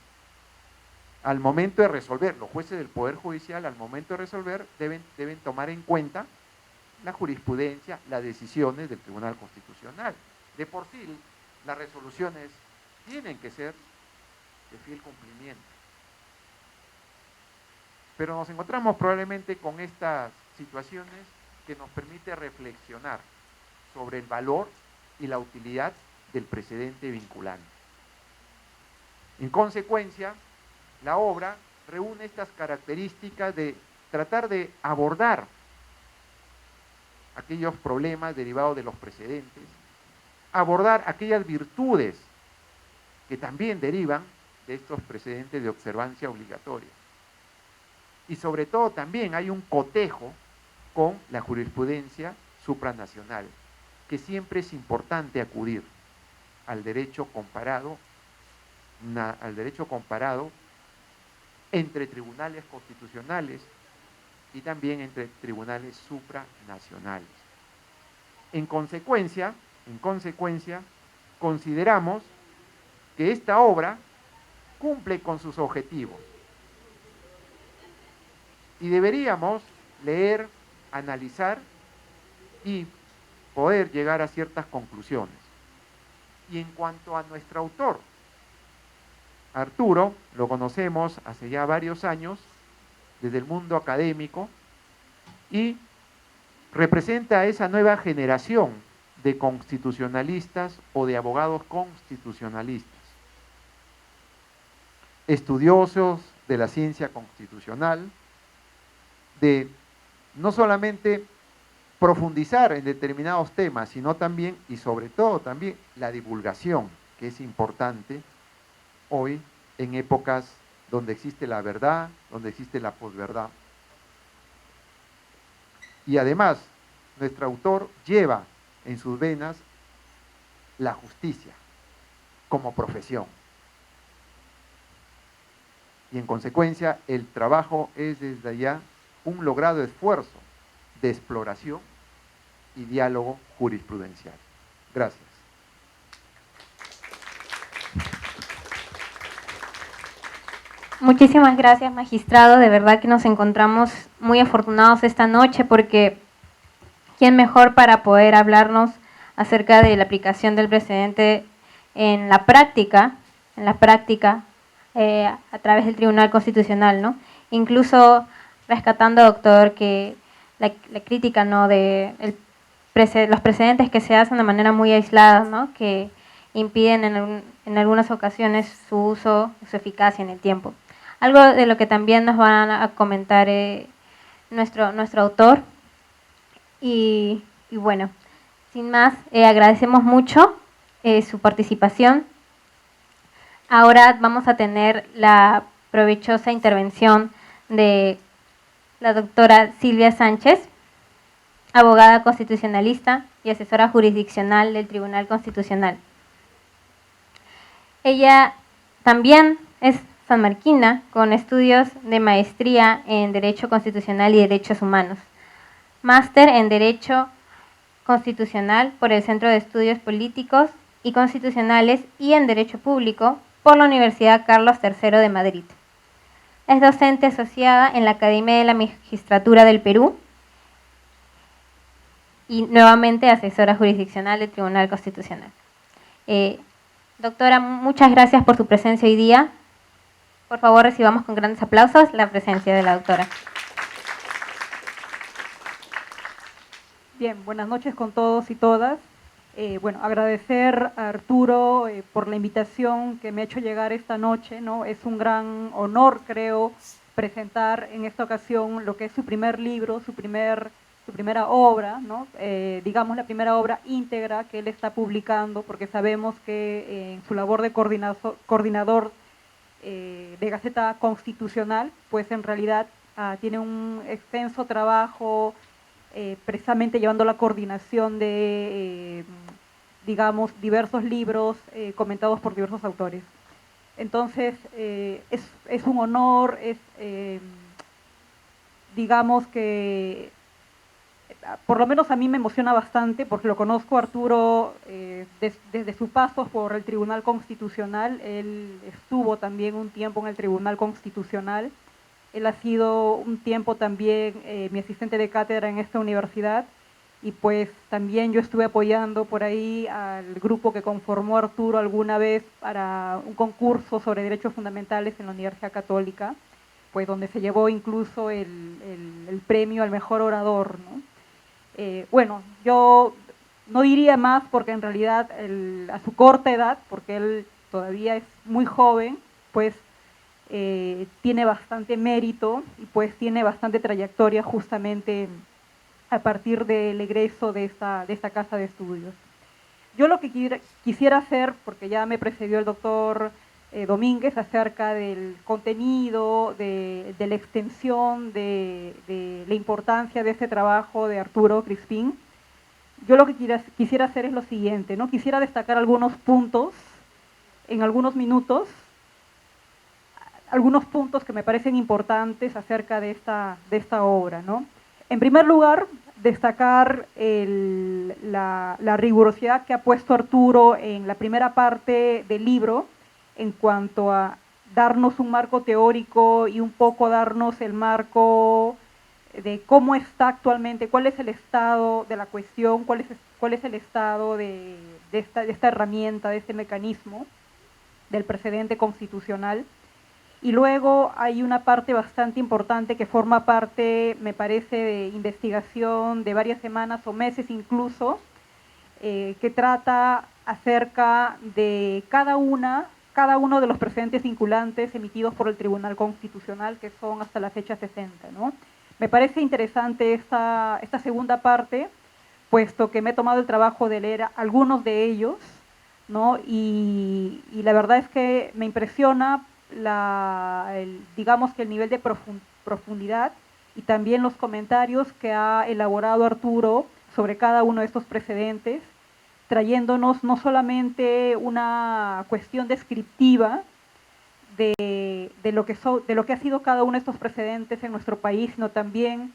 al momento de resolver, los jueces del Poder Judicial, al momento de resolver, deben tomar en cuenta la jurisprudencia, las decisiones del Tribunal Constitucional. De por sí, las resoluciones tienen que ser de fiel cumplimiento. Pero nos encontramos probablemente con estas situaciones que nos permite reflexionar sobre el valor y la utilidad del precedente vinculante. En consecuencia, la obra reúne estas características de tratar de abordar aquellos problemas derivados de los precedentes, abordar aquellas virtudes que también derivan de estos precedentes de observancia obligatoria. Y sobre todo también hay un cotejo con la jurisprudencia supranacional, que siempre es importante acudir al derecho comparado entre tribunales constitucionales y también entre tribunales supranacionales. En consecuencia, En consecuencia, consideramos que esta obra cumple con sus objetivos y deberíamos leer, analizar y poder llegar a ciertas conclusiones. Y en cuanto a nuestro autor, Arturo, lo conocemos hace ya varios años desde el mundo académico y representa a esa nueva generación de constitucionalistas o de abogados constitucionalistas, estudiosos de la ciencia constitucional, de no solamente profundizar en determinados temas, sino también y sobre todo también la divulgación, que es importante hoy en épocas donde existe la verdad, donde existe la posverdad. Y además, nuestro autor lleva en sus venas la justicia como profesión. Y en consecuencia, el trabajo es desde allá un logrado esfuerzo de exploración y diálogo jurisprudencial. Gracias.
Muchísimas gracias, magistrado. De verdad que nos encontramos muy afortunados esta noche porque ¿quién mejor para poder hablarnos acerca de la aplicación del precedente en la práctica, a través del Tribunal Constitucional, ¿no? Incluso rescatando, doctor, que la crítica, ¿no?, de los precedentes que se hacen de manera muy aislada, ¿no?, que impiden en algunas ocasiones su uso, su eficacia en el tiempo. Algo de lo que también nos van a comentar nuestro autor. Y bueno, sin más, agradecemos mucho su participación. Ahora vamos a tener la provechosa intervención de la doctora Silvia Sánchez, abogada constitucionalista y asesora jurisdiccional del Tribunal Constitucional. Ella también es sanmarquina con estudios de maestría en Derecho Constitucional y Derechos Humanos, máster en Derecho Constitucional por el Centro de Estudios Políticos y Constitucionales y en Derecho Público por la Universidad Carlos III de Madrid. Es docente asociada en la Academia de la Magistratura del Perú y nuevamente asesora jurisdiccional del Tribunal Constitucional. Doctora, muchas gracias por su presencia hoy día. Por favor, recibamos con grandes aplausos la presencia de la doctora.
Bien, buenas noches con todos y todas. Bueno, agradecer a Arturo por la invitación que me ha hecho llegar esta noche, ¿no? Es un gran honor, creo, presentar en esta ocasión lo que es su primer libro, su primera obra, ¿no? Digamos la primera obra íntegra que él está publicando, porque sabemos que en su labor de coordinador de Gaceta Constitucional, pues en realidad tiene un extenso trabajo precisamente llevando la coordinación de, digamos, diversos libros comentados por diversos autores. Entonces, es un honor, digamos que, por lo menos a mí me emociona bastante, porque lo conozco a Arturo desde su paso por el Tribunal Constitucional. Él estuvo también un tiempo en el Tribunal Constitucional. Él ha sido un tiempo también mi asistente de cátedra en esta universidad y pues también yo estuve apoyando por ahí al grupo que conformó Arturo alguna vez para un concurso sobre derechos fundamentales en la Universidad Católica, pues donde se llevó incluso el premio al mejor orador, ¿no? Bueno, yo no diría más porque en realidad a su corta edad, porque él todavía es muy joven, pues tiene bastante mérito y pues tiene bastante trayectoria justamente a partir del egreso de esta casa de estudios. Yo lo que quisiera hacer, porque ya me precedió el doctor Domínguez acerca del contenido, de la extensión, de la importancia de este trabajo de Arturo Crispín, yo lo que quisiera hacer es lo siguiente, ¿no? Quisiera destacar algunos puntos en algunos minutos, algunos puntos que me parecen importantes acerca de esta obra, ¿no? En primer lugar, destacar la rigurosidad que ha puesto Arturo en la primera parte del libro en cuanto a darnos un marco teórico y un poco darnos el marco de cómo está actualmente, cuál es el estado de la cuestión, cuál es el estado de esta herramienta, de este mecanismo, del precedente constitucional. Y luego hay una parte bastante importante que forma parte, me parece, de investigación de varias semanas o meses incluso, que trata acerca de cada uno de los precedentes vinculantes emitidos por el Tribunal Constitucional, que son hasta la fecha 60, ¿no? Me parece interesante esta segunda parte, puesto que me he tomado el trabajo de leer algunos de ellos, ¿no? Y la verdad es que me impresiona digamos que el nivel de profundidad y también los comentarios que ha elaborado Arturo sobre cada uno de estos precedentes, trayéndonos no solamente una cuestión descriptiva de lo que ha sido cada uno de estos precedentes en nuestro país, sino también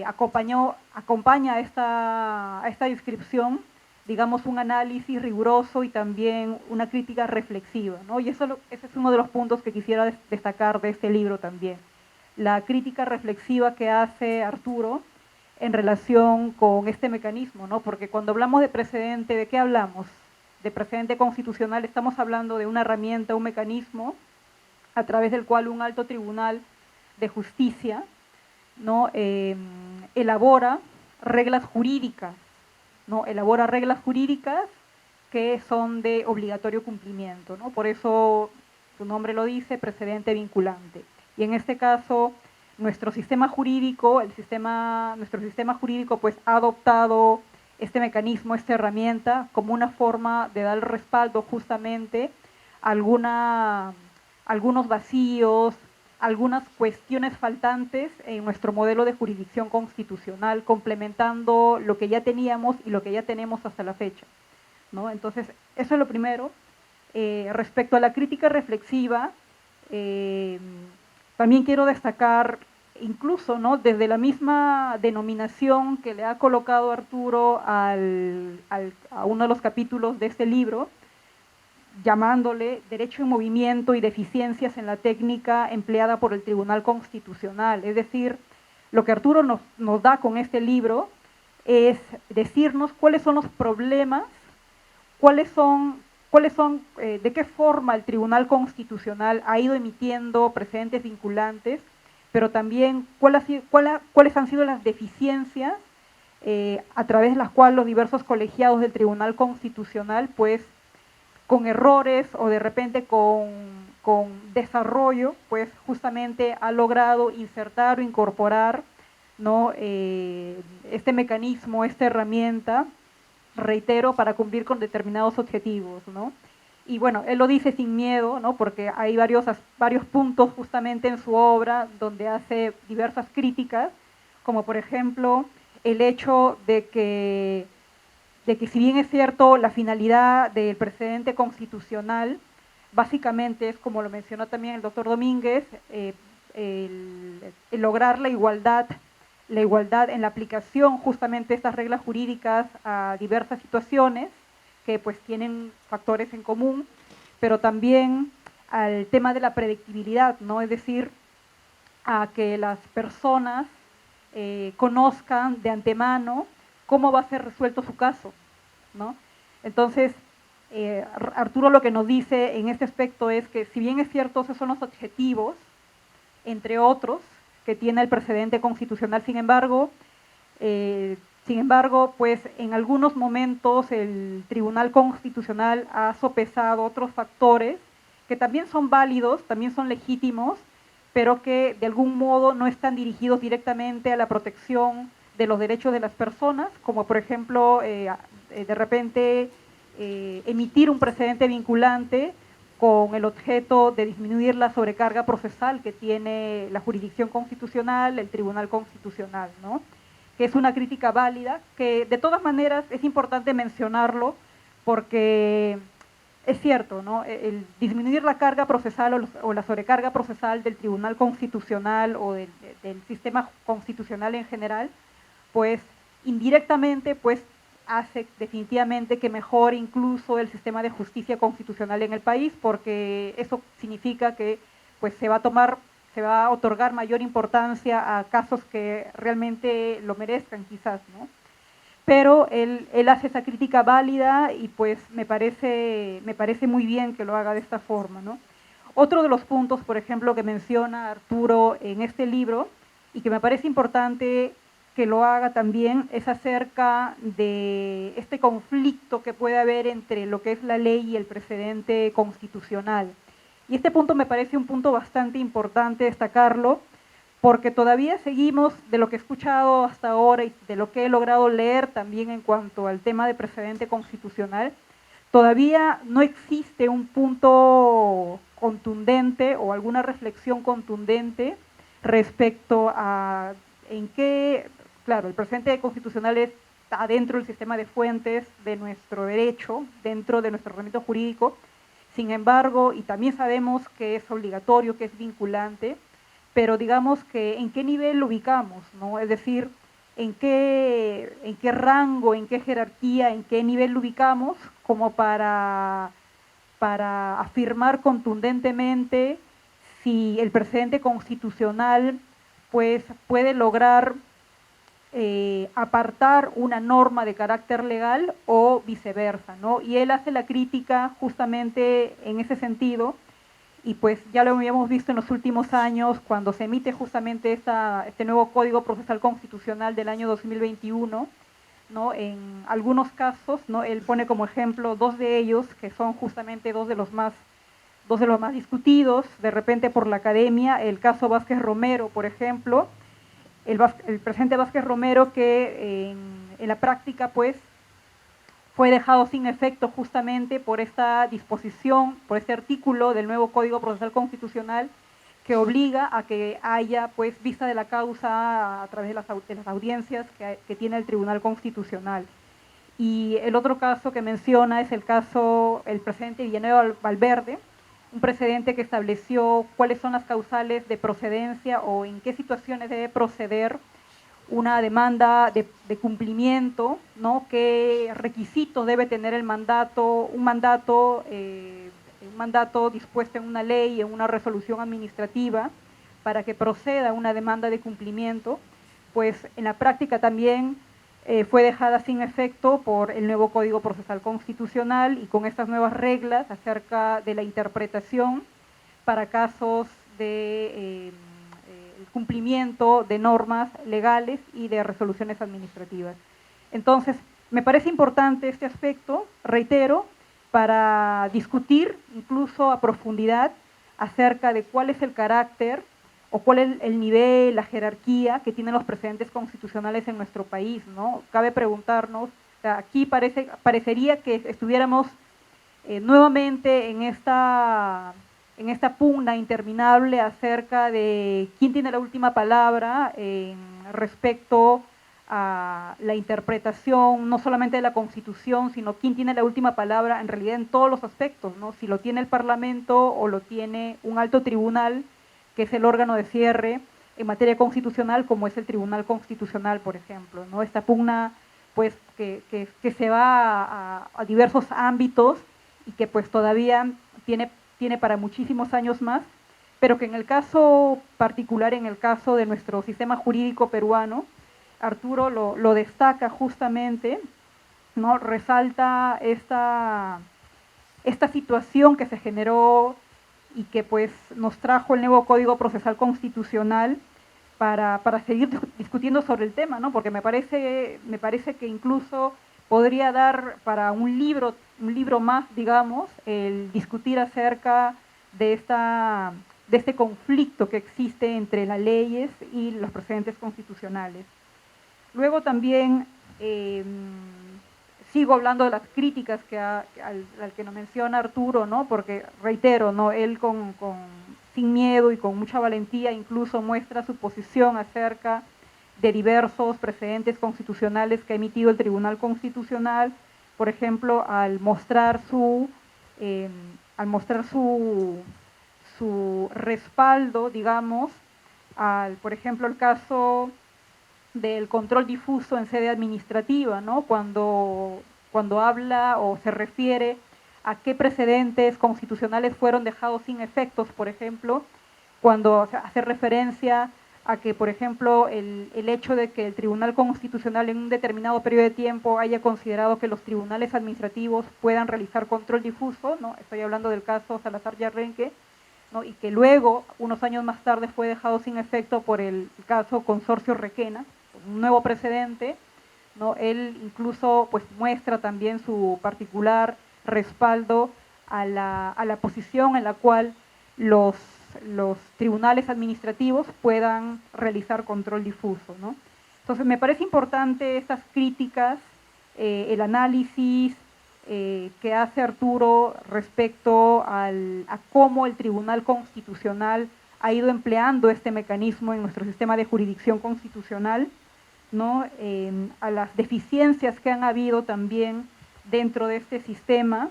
acompaña a esta descripción, digamos, un análisis riguroso y también una crítica reflexiva, ¿no? Y ese es uno de los puntos que quisiera destacar de este libro también. La crítica reflexiva que hace Arturo en relación con este mecanismo, ¿no? Porque cuando hablamos de precedente, ¿de qué hablamos? De precedente constitucional, estamos hablando de una herramienta, un mecanismo a través del cual un alto tribunal de justicia, ¿no? elabora reglas jurídicas, ¿no? Elabora reglas jurídicas que son de obligatorio cumplimiento, ¿no? Por eso su nombre lo dice, precedente vinculante. Y en este caso, nuestro sistema jurídico pues ha adoptado este mecanismo, esta herramienta, como una forma de dar respaldo justamente a algunos vacíos, algunas cuestiones faltantes en nuestro modelo de jurisdicción constitucional, complementando lo que ya teníamos y lo que ya tenemos hasta la fecha, ¿no? Entonces, eso es lo primero. Respecto a la crítica reflexiva, también quiero destacar, incluso, ¿no?, desde la misma denominación que le ha colocado Arturo a uno de los capítulos de este libro, llamándole derecho en movimiento y deficiencias en la técnica empleada por el Tribunal Constitucional. Es decir, lo que Arturo nos da con este libro es decirnos cuáles son los problemas, de qué forma el Tribunal Constitucional ha ido emitiendo precedentes vinculantes, pero también cuáles han sido las deficiencias a través de las cuales los diversos colegiados del Tribunal Constitucional, pues, con errores o de repente con desarrollo, pues justamente ha logrado insertar o incorporar, ¿no?, este mecanismo, esta herramienta, reitero, para cumplir con determinados objetivos, ¿no? Y bueno, él lo dice sin miedo, ¿no?, porque hay varios puntos justamente en su obra donde hace diversas críticas, como por ejemplo el hecho de que si bien es cierto, la finalidad del precedente constitucional básicamente es, como lo mencionó también el doctor Domínguez, el lograr la igualdad en la aplicación justamente de estas reglas jurídicas a diversas situaciones que pues tienen factores en común, pero también al tema de la predictibilidad, ¿no? Es decir, a que las personas conozcan de antemano cómo va a ser resuelto su caso, ¿no? Entonces, Arturo lo que nos dice en este aspecto es que, si bien es cierto, esos son los objetivos, entre otros, que tiene el precedente constitucional, sin embargo, pues en algunos momentos el Tribunal Constitucional ha sopesado otros factores que también son válidos, también son legítimos, pero que de algún modo no están dirigidos directamente a la protección de los derechos de las personas, como por ejemplo, de repente emitir un precedente vinculante con el objeto de disminuir la sobrecarga procesal que tiene la jurisdicción constitucional, el Tribunal Constitucional, ¿no?, que es una crítica válida, que de todas maneras es importante mencionarlo porque es cierto, ¿no?, el disminuir la carga procesal o la sobrecarga procesal del Tribunal Constitucional o del sistema constitucional en general, pues indirectamente pues hace definitivamente que mejore incluso el sistema de justicia constitucional en el país, porque eso significa que pues se va a otorgar mayor importancia a casos que realmente lo merezcan quizás, ¿no? Pero él hace esa crítica válida y pues me parece muy bien que lo haga de esta forma, ¿no? Otro de los puntos, por ejemplo, que menciona Arturo en este libro y que me parece importante que lo haga también es acerca de este conflicto que puede haber entre lo que es la ley y el precedente constitucional. Y este punto me parece un punto bastante importante destacarlo, porque todavía seguimos, de lo que he escuchado hasta ahora y de lo que he logrado leer también en cuanto al tema de precedente constitucional, todavía no existe un punto contundente o alguna reflexión contundente respecto a en qué, claro, el precedente constitucional está dentro del sistema de fuentes de nuestro derecho, dentro de nuestro ordenamiento jurídico. Sin embargo, y también sabemos que es obligatorio, que es vinculante, pero digamos que en qué nivel lo ubicamos, ¿no? Es decir, en qué rango, en qué jerarquía, en qué nivel lo ubicamos, como para afirmar contundentemente si el precedente constitucional pues, puede lograr apartar una norma de carácter legal o viceversa, ¿no? Y él hace la crítica justamente en ese sentido, y pues ya lo habíamos visto en los últimos años cuando se emite justamente este nuevo Código Procesal Constitucional del año 2021, ¿no? En algunos casos, ¿no? Él pone como ejemplo dos de ellos, que son justamente dos de los más discutidos, de repente por la academia, el caso Vázquez Romero, por ejemplo, el presidente Vázquez Romero que en la práctica pues fue dejado sin efecto justamente por esta disposición, por este artículo del nuevo Código Procesal Constitucional que obliga a que haya pues vista de la causa a través de las audiencias que tiene el Tribunal Constitucional. Y el otro caso que menciona es el caso el presidente Villanueva Valverde, un precedente que estableció cuáles son las causales de procedencia o en qué situaciones debe proceder una demanda de cumplimiento, ¿no? ¿Qué requisitos debe tener el mandato, un mandato dispuesto en una ley, en una resolución administrativa, para que proceda una demanda de cumplimiento? Pues en la práctica también fue dejada sin efecto por el nuevo Código Procesal Constitucional y con estas nuevas reglas acerca de la interpretación para casos de el cumplimiento de normas legales y de resoluciones administrativas. Entonces, me parece importante este aspecto, reitero, para discutir incluso a profundidad acerca de cuál es el carácter o cuál es el nivel, la jerarquía que tienen los precedentes constitucionales en nuestro país, ¿no? Cabe preguntarnos, o sea, aquí parecería que estuviéramos nuevamente en esta pugna interminable acerca de quién tiene la última palabra respecto a la interpretación no solamente de la Constitución, sino quién tiene la última palabra en realidad en todos los aspectos, ¿no? Si lo tiene el Parlamento o lo tiene un alto tribunal, que es el órgano de cierre en materia constitucional, como es el Tribunal Constitucional, por ejemplo, ¿no? Esta pugna pues, que se va a diversos ámbitos y que pues todavía tiene para muchísimos años más, pero que en el caso particular, en el caso de nuestro sistema jurídico peruano, Arturo lo destaca justamente, ¿no? Resalta esta situación que se generó y que pues nos trajo el nuevo Código Procesal Constitucional para seguir discutiendo sobre el tema, ¿no? Porque me parece que incluso podría dar para un libro más, digamos, el discutir acerca de este conflicto que existe entre las leyes y los precedentes constitucionales. Luego también sigo hablando de las críticas al que nos menciona Arturo, ¿no? Porque reitero, ¿no? Él sin miedo y con mucha valentía incluso muestra su posición acerca de diversos precedentes constitucionales que ha emitido el Tribunal Constitucional, por ejemplo, al mostrar su respaldo, digamos, por ejemplo, el caso del control difuso en sede administrativa, ¿no? Cuando habla o se refiere a qué precedentes constitucionales fueron dejados sin efectos, por ejemplo, cuando hace referencia a que, por ejemplo, el hecho de que el Tribunal Constitucional en un determinado periodo de tiempo haya considerado que los tribunales administrativos puedan realizar control difuso, ¿no? Estoy hablando del caso Salazar Yarrenque, ¿no? Y que luego, unos años más tarde, fue dejado sin efecto por el caso Consorcio Requena, un nuevo precedente, ¿no? Él incluso pues, muestra también su particular respaldo a la posición en la cual los tribunales administrativos puedan realizar control difuso, ¿no? Entonces me parece importante estas críticas, el análisis que hace Arturo respecto a cómo el Tribunal Constitucional ha ido empleando este mecanismo en nuestro sistema de jurisdicción constitucional, ¿no? A las deficiencias que han habido también dentro de este sistema,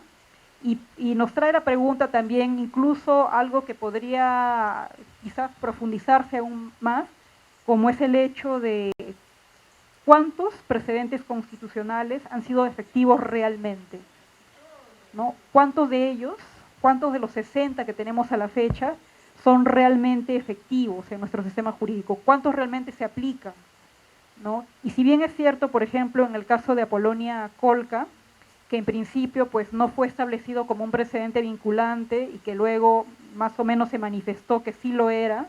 y nos trae la pregunta también, incluso algo que podría quizás profundizarse aún más, como es el hecho de cuántos precedentes constitucionales han sido efectivos realmente, ¿no? ¿Cuántos de ellos, cuántos de los 60 que tenemos a la fecha son realmente efectivos en nuestro sistema jurídico? ¿Cuántos realmente se aplican, ¿no? Y si bien es cierto, por ejemplo, en el caso de Apolonia Colca, que en principio pues no fue establecido como un precedente vinculante y que luego más o menos se manifestó que sí lo era,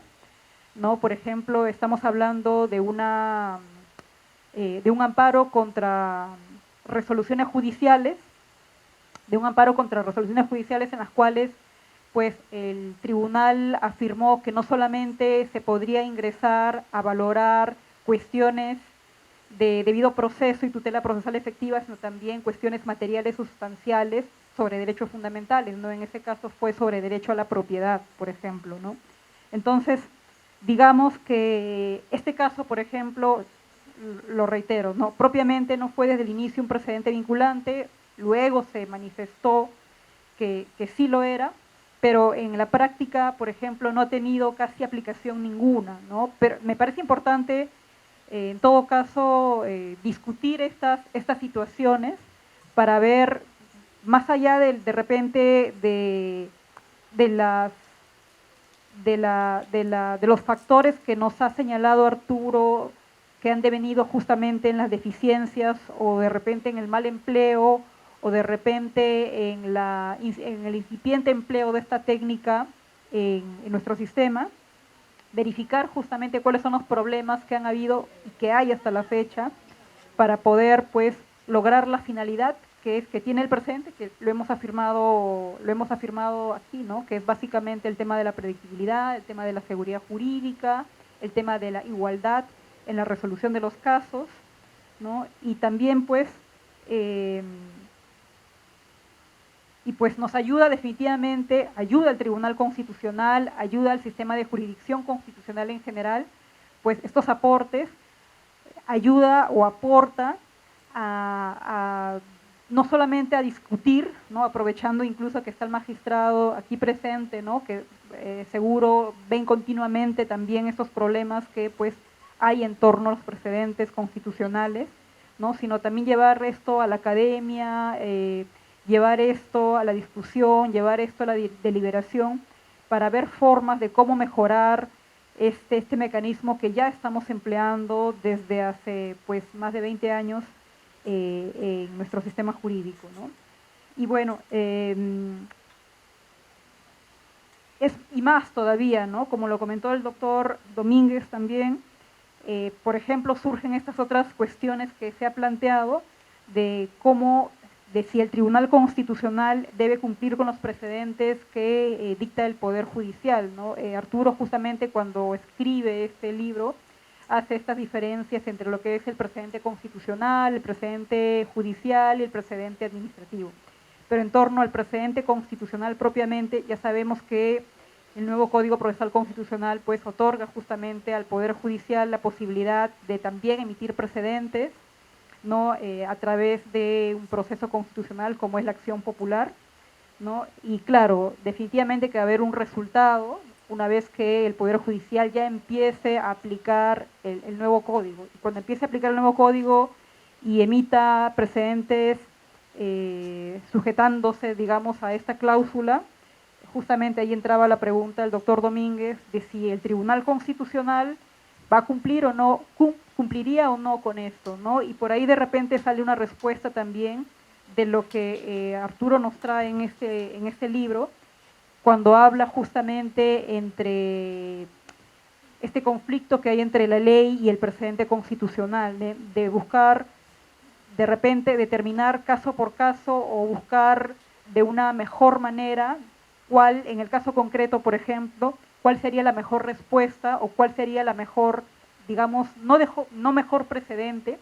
¿no? Por ejemplo, estamos hablando de un amparo contra resoluciones judiciales, en las cuales pues el tribunal afirmó que no solamente se podría ingresar a valorar cuestiones de debido proceso y tutela procesal efectiva, sino también cuestiones materiales sustanciales sobre derechos fundamentales, ¿no? En ese caso fue sobre derecho a la propiedad, por ejemplo, ¿no? Entonces, digamos que este caso, por ejemplo, lo reitero, ¿no? Propiamente no fue desde el inicio un precedente vinculante, luego se manifestó que sí lo era, pero en la práctica, por ejemplo, no ha tenido casi aplicación ninguna, ¿no? Pero me parece importante, en todo caso, discutir estas situaciones para ver, más allá de repente de los factores que nos ha señalado Arturo, que han devenido justamente en las deficiencias o de repente en el mal empleo o de repente en el incipiente empleo de esta técnica en nuestro sistema, verificar justamente cuáles son los problemas que han habido y que hay hasta la fecha para poder pues lograr la finalidad que tiene el presente, que lo hemos afirmado aquí, ¿no? Que es básicamente el tema de la predictibilidad, el tema de la seguridad jurídica, el tema de la igualdad en la resolución de los casos, ¿no? Y también pues nos ayuda definitivamente, ayuda al Tribunal Constitucional, ayuda al sistema de jurisdicción constitucional en general, pues estos aportes ayuda o aporta no solamente a discutir, ¿no? Aprovechando incluso que está el magistrado aquí presente, ¿no? Que seguro ven continuamente también estos problemas que pues hay en torno a los precedentes constitucionales, ¿no? Sino también llevar esto a la academia, llevar esto a la discusión, llevar esto a la deliberación, para ver formas de cómo mejorar este mecanismo que ya estamos empleando desde hace pues más de 20 años en nuestro sistema jurídico, ¿no? Y bueno, y más todavía, ¿no? Como lo comentó el doctor Domínguez también, por ejemplo, surgen estas otras cuestiones que se ha planteado de si el Tribunal Constitucional debe cumplir con los precedentes que dicta el Poder Judicial, ¿no? Arturo justamente cuando escribe este libro hace estas diferencias entre lo que es el precedente constitucional, el precedente judicial y el precedente administrativo. Pero en torno al precedente constitucional propiamente, ya sabemos que el nuevo Código Procesal Constitucional pues otorga justamente al Poder Judicial la posibilidad de también emitir precedentes, ¿no? A través de un proceso constitucional como es la acción popular, ¿no? Y claro, definitivamente que va a haber un resultado una vez que el Poder Judicial ya empiece a aplicar el nuevo código. Y cuando empiece a aplicar el nuevo código y emita precedentes sujetándose, digamos, a esta cláusula, justamente ahí entraba la pregunta del doctor Domínguez de si el Tribunal Constitucional va a cumplir o no, cumpliría o no con esto, ¿no? Y por ahí de repente sale una respuesta también de lo que Arturo nos trae en este libro, cuando habla justamente entre este conflicto que hay entre la ley y el precedente constitucional, de buscar de repente determinar caso por caso o buscar de una mejor manera cuál, en el caso concreto, por ejemplo, cuál sería la mejor respuesta o cuál sería la mejor, digamos, no mejor precedente,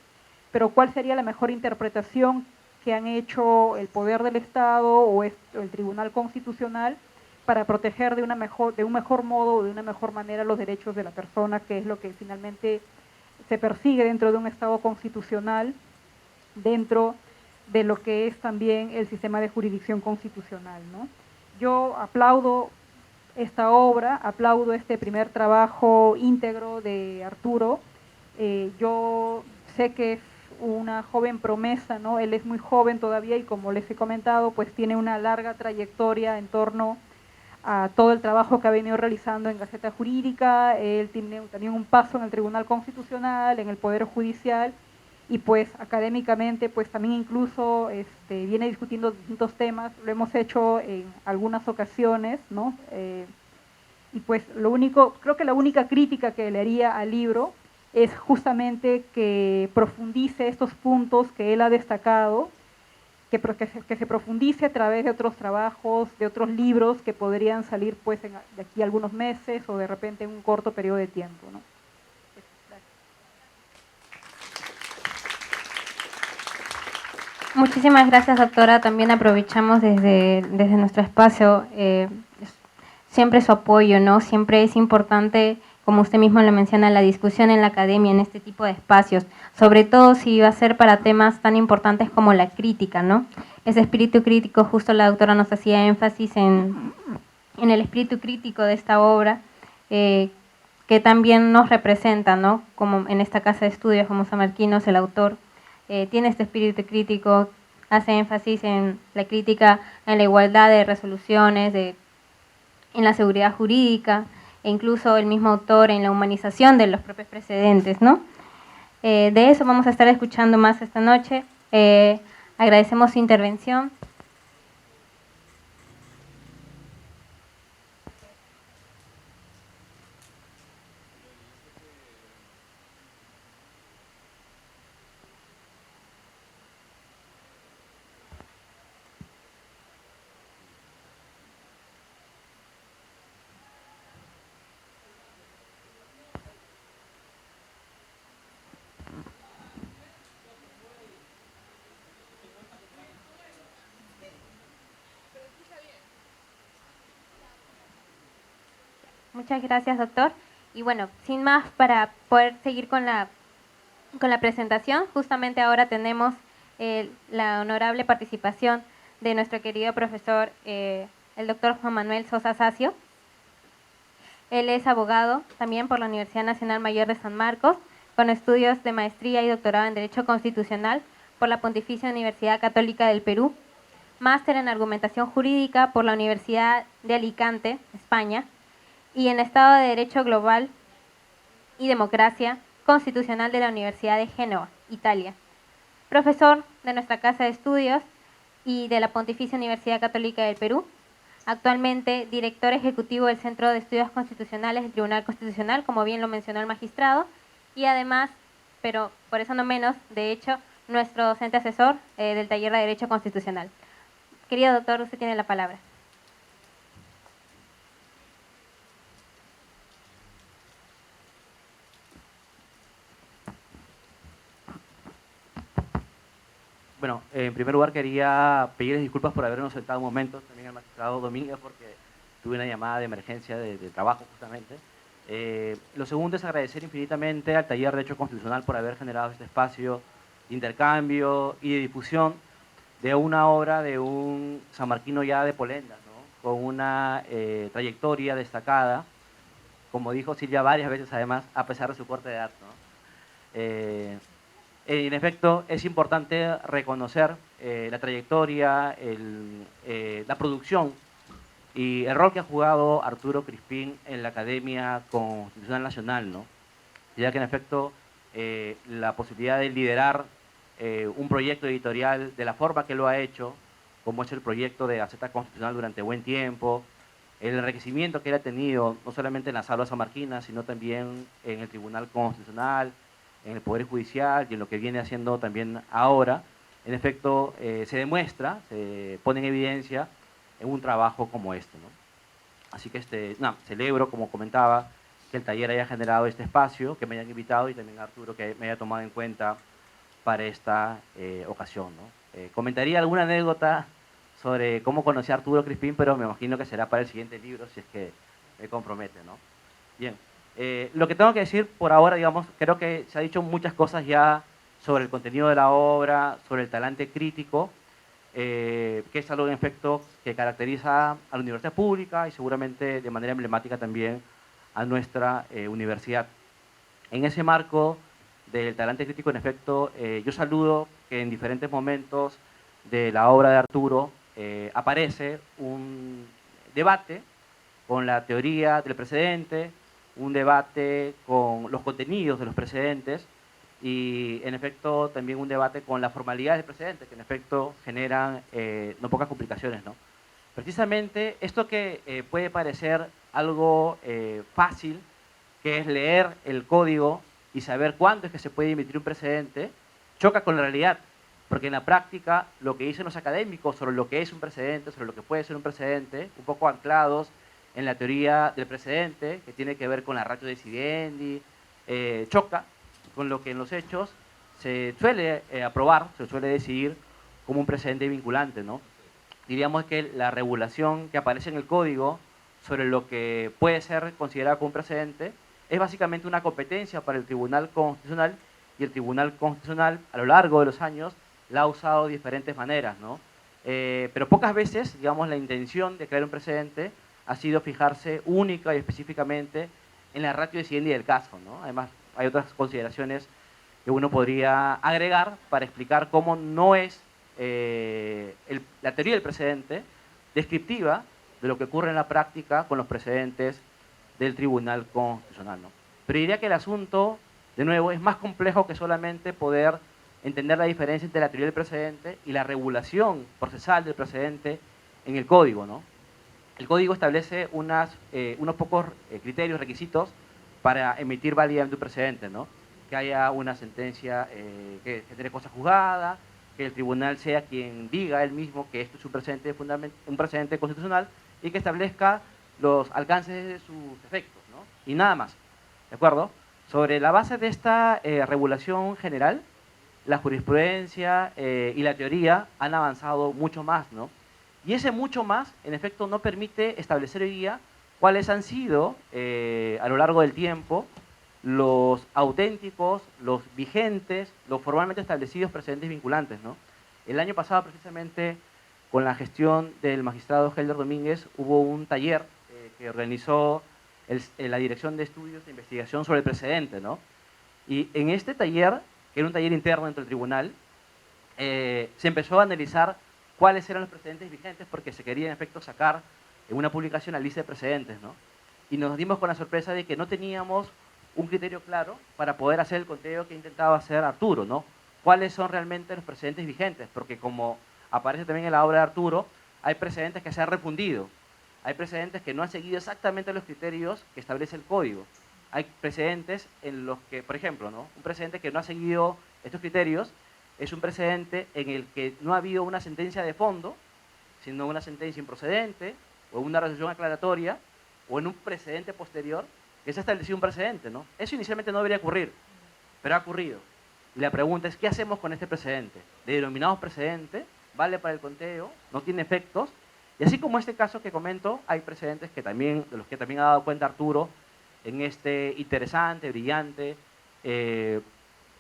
pero cuál sería la mejor interpretación que han hecho el Poder del Estado o el Tribunal Constitucional para proteger de un mejor modo o de una mejor manera los derechos de la persona, que es lo que finalmente se persigue dentro de un Estado constitucional, dentro de lo que es también el sistema de jurisdicción constitucional, ¿no? Yo aplaudo esta obra, aplaudo este primer trabajo íntegro de Arturo. Yo sé que es una joven promesa, ¿no? Él es muy joven todavía y, como les he comentado, pues tiene una larga trayectoria en torno a todo el trabajo que ha venido realizando en Gaceta Jurídica. Él tiene también un paso en el Tribunal Constitucional, en el Poder Judicial, y pues académicamente pues también incluso viene discutiendo distintos temas, lo hemos hecho en algunas ocasiones, ¿no? Y pues creo que la única crítica que le haría al libro es justamente que profundice estos puntos que él ha destacado, que se profundice a través de otros trabajos, de otros libros que podrían salir pues de aquí a algunos meses o de repente en un corto periodo de tiempo, ¿no?
Muchísimas gracias, doctora. También aprovechamos desde nuestro espacio siempre su apoyo, ¿no? Siempre es importante, como usted mismo lo menciona, la discusión en la academia, en este tipo de espacios, sobre todo si va a ser para temas tan importantes como la crítica, ¿no? Ese espíritu crítico, justo la doctora nos hacía énfasis en el espíritu crítico de esta obra, que también nos representa, ¿no? Como en esta casa de estudios, como Sammarquinos, el autor, tiene este espíritu crítico, hace énfasis en la crítica, en la igualdad de resoluciones, en la seguridad jurídica, e incluso el mismo autor en la humanización de los propios precedentes, ¿no? De eso vamos a estar escuchando más esta noche. Agradecemos su intervención. Muchas gracias, doctor. Y bueno, sin más, para poder seguir con la presentación, justamente ahora tenemos la honorable participación de nuestro querido profesor, el doctor Juan Manuel Sosa Sacio. Él es abogado también por la Universidad Nacional Mayor de San Marcos, con estudios de maestría y doctorado en Derecho Constitucional por la Pontificia Universidad Católica del Perú, máster en Argumentación Jurídica por la Universidad de Alicante, España, y en Estado de Derecho Global y Democracia Constitucional de la Universidad de Génova, Italia. Profesor de nuestra Casa de Estudios y de la Pontificia Universidad Católica del Perú. Actualmente director ejecutivo del Centro de Estudios Constitucionales del Tribunal Constitucional, como bien lo mencionó el magistrado, y además, pero por eso no menos, de hecho, nuestro docente asesor del taller de Derecho Constitucional. Querido doctor, usted tiene la palabra.
Bueno, en primer lugar quería pedirles disculpas por habernos sentado un momento, también al magistrado Domínguez, porque tuve una llamada de emergencia de trabajo justamente. Lo segundo es agradecer infinitamente al Taller de Derecho Constitucional por haber generado este espacio de intercambio y de difusión de una obra de un sanmarquino ya de Polenda, ¿no? Con una trayectoria destacada como dijo Silvia varias veces además, a pesar de su corte de edad, ¿no? En efecto, es importante reconocer la trayectoria, la producción y el rol que ha jugado Arturo Crispín en la Academia Constitucional Nacional, ¿no? Ya que en efecto la posibilidad de liderar un proyecto editorial de la forma que lo ha hecho, como es el proyecto de Gaceta Constitucional durante buen tiempo, el enriquecimiento que él ha tenido, no solamente en la Sala Sanmarquina, sino también en el Tribunal Constitucional, en el Poder Judicial y en lo que viene haciendo también ahora, en efecto se demuestra, se pone en evidencia en un trabajo como este, ¿no? Así que celebro, como comentaba, que el taller haya generado este espacio, que me hayan invitado y también a Arturo que me haya tomado en cuenta para esta ocasión, ¿no? Comentaría alguna anécdota sobre cómo conocí a Arturo Crispín, pero me imagino que será para el siguiente libro si es que me compromete, ¿no? Bien, lo que tengo que decir por ahora, digamos, creo que se ha dicho muchas cosas ya sobre el contenido de la obra, sobre el talante crítico, que es algo en efecto que caracteriza a la universidad pública y seguramente de manera emblemática también a nuestra universidad. En ese marco del talante crítico, en efecto, yo saludo que en diferentes momentos de la obra de Arturo aparece un debate con la teoría del precedente, un debate con los contenidos de los precedentes y en efecto también un debate con las formalidades del precedente, que en efecto generan no pocas complicaciones, ¿no? Precisamente esto que puede parecer algo fácil, que es leer el código y saber cuándo es que se puede emitir un precedente, choca con la realidad, porque en la práctica lo que dicen los académicos sobre lo que es un precedente, sobre lo que puede ser un precedente, un poco anclados en la teoría del precedente, que tiene que ver con la ratio decidendi, choca con lo que en los hechos se suele aprobar, se suele decidir como un precedente vinculante, ¿no? Diríamos que la regulación que aparece en el código sobre lo que puede ser considerado como un precedente es básicamente una competencia para el Tribunal Constitucional y el Tribunal Constitucional a lo largo de los años la ha usado de diferentes maneras, ¿no? Pero pocas veces, digamos, la intención de crear un precedente ha sido fijarse única y específicamente en la ratio decidendi del caso, ¿no? Además, hay otras consideraciones que uno podría agregar para explicar cómo no es la teoría del precedente descriptiva de lo que ocurre en la práctica con los precedentes del Tribunal Constitucional, ¿no? Pero diría que el asunto, de nuevo, es más complejo que solamente poder entender la diferencia entre la teoría del precedente y la regulación procesal del precedente en el código, ¿no? El código establece unos pocos criterios, requisitos para emitir válidamente un precedente, ¿no? Que haya una sentencia que genere cosa juzgada, que el tribunal sea quien diga él mismo que esto es un precedente constitucional y que establezca los alcances de sus efectos, ¿no? Y nada más, ¿de acuerdo? Sobre la base de esta regulación general, la jurisprudencia y la teoría han avanzado mucho más, ¿no? Y ese mucho más, en efecto, no permite establecer hoy día cuáles han sido, a lo largo del tiempo, los auténticos, los vigentes, los formalmente establecidos precedentes vinculantes, ¿no? El año pasado, precisamente, con la gestión del magistrado Helder Domínguez, hubo un taller que organizó la Dirección de Estudios e Investigación sobre el Precedente, ¿no? Y en este taller, que era un taller interno dentro del tribunal, se empezó a analizar cuáles eran los precedentes vigentes porque se quería, en efecto, sacar en una publicación la lista de precedentes, ¿no? Y nos dimos con la sorpresa de que no teníamos un criterio claro para poder hacer el conteo que intentaba hacer Arturo, ¿no? ¿Cuáles son realmente los precedentes vigentes? Porque como aparece también en la obra de Arturo, hay precedentes que se han refundido, hay precedentes que no han seguido exactamente los criterios que establece el código. Hay precedentes en los que, por ejemplo, ¿no? Un precedente que no ha seguido estos criterios es un precedente en el que no ha habido una sentencia de fondo, sino una sentencia improcedente o una resolución aclaratoria o en un precedente posterior que se ha establecido un precedente, ¿no? Eso inicialmente no debería ocurrir, pero ha ocurrido. Y la pregunta es, ¿qué hacemos con este precedente? Le denominamos precedente, vale para el conteo, no tiene efectos, y así como este caso que comento, hay precedentes que también, de los que también ha dado cuenta Arturo en este interesante, brillante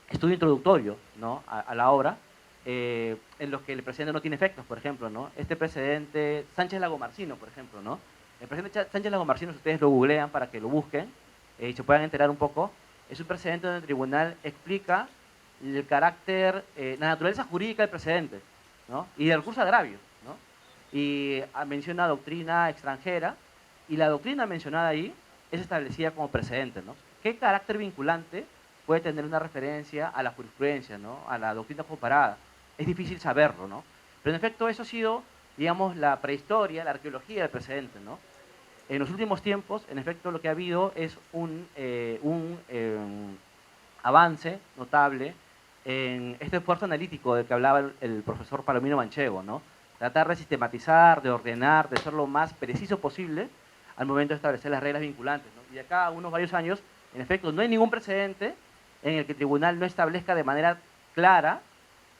estudio introductorio, ¿no? a la obra, en los que el precedente no tiene efectos, por ejemplo, ¿no? Este precedente Sánchez Lagomarsino, por ejemplo, ¿no? El precedente Sánchez Lagomarsino, si ustedes lo googlean para que lo busquen, y se puedan enterar un poco, es un precedente donde el tribunal explica el carácter, la naturaleza jurídica del precedente, ¿no? Y del recurso de agravio, ¿no? Y menciona doctrina extranjera, y la doctrina mencionada ahí es establecida como precedente, ¿no? ¿Qué carácter vinculante puede tener una referencia a la jurisprudencia, ¿no? A la doctrina comparada? Es difícil saberlo, ¿no? Pero en efecto eso ha sido, digamos, la prehistoria, la arqueología del precedente, ¿no? En los últimos tiempos, en efecto, lo que ha habido es un avance notable en este esfuerzo analítico del que hablaba el profesor Palomino Manchego, ¿no? Tratar de sistematizar, de ordenar, de ser lo más preciso posible al momento de establecer las reglas vinculantes, ¿no? Y de acá a unos varios años, en efecto, no hay ningún precedente en el que el tribunal no establezca de manera clara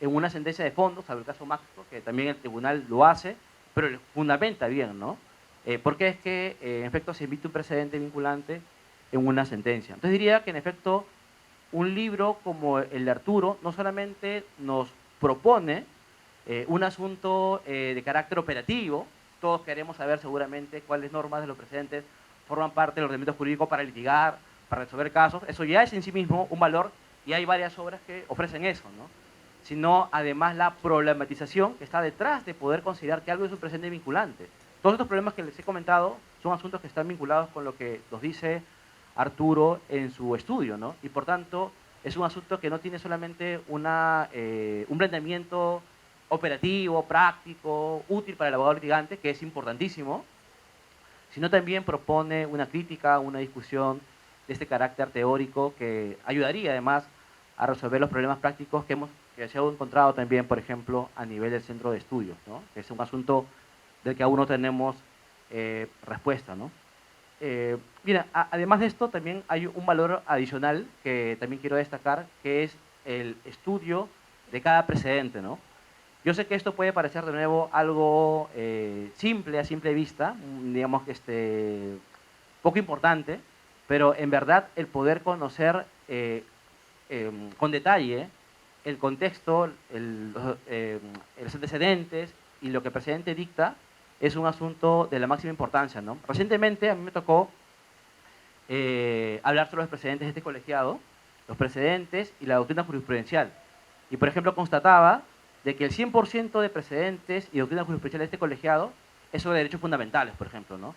en una sentencia de fondo, salvo el caso Maxco, que también el tribunal lo hace, pero lo fundamenta bien, ¿no? Porque es que, en efecto, se emite un precedente vinculante en una sentencia. Entonces diría que, en efecto, un libro como el de Arturo no solamente nos propone un asunto de carácter operativo, todos queremos saber seguramente cuáles normas de los precedentes forman parte del ordenamiento jurídico para litigar, para resolver casos, eso ya es en sí mismo un valor y hay varias obras que ofrecen eso, ¿no? Sino además la problematización que está detrás de poder considerar que algo es un precedente vinculante. Todos estos problemas que les he comentado son asuntos que están vinculados con lo que nos dice Arturo en su estudio, ¿no? Y por tanto es un asunto que no tiene solamente un planteamiento operativo, práctico, útil para el abogado litigante, que es importantísimo, sino también propone una crítica, una discusión de este carácter teórico que ayudaría además a resolver los problemas prácticos que se han encontrado también, por ejemplo, a nivel del centro de estudios, ¿no? Que es un asunto del que aún no tenemos respuesta, ¿no? Mira, además de esto, también hay un valor adicional que también quiero destacar, que es el estudio de cada precedente, ¿no? Yo sé que esto puede parecer de nuevo algo simple, a simple vista, digamos que poco importante, pero en verdad el poder conocer con detalle el contexto, los antecedentes y lo que el precedente dicta es un asunto de la máxima importancia, ¿no? Recientemente a mí me tocó hablar sobre los precedentes de este colegiado, los precedentes y la doctrina jurisprudencial. Y, por ejemplo, constataba de que el 100% de precedentes y doctrina jurisprudencial de este colegiado es sobre derechos fundamentales, por ejemplo, ¿no?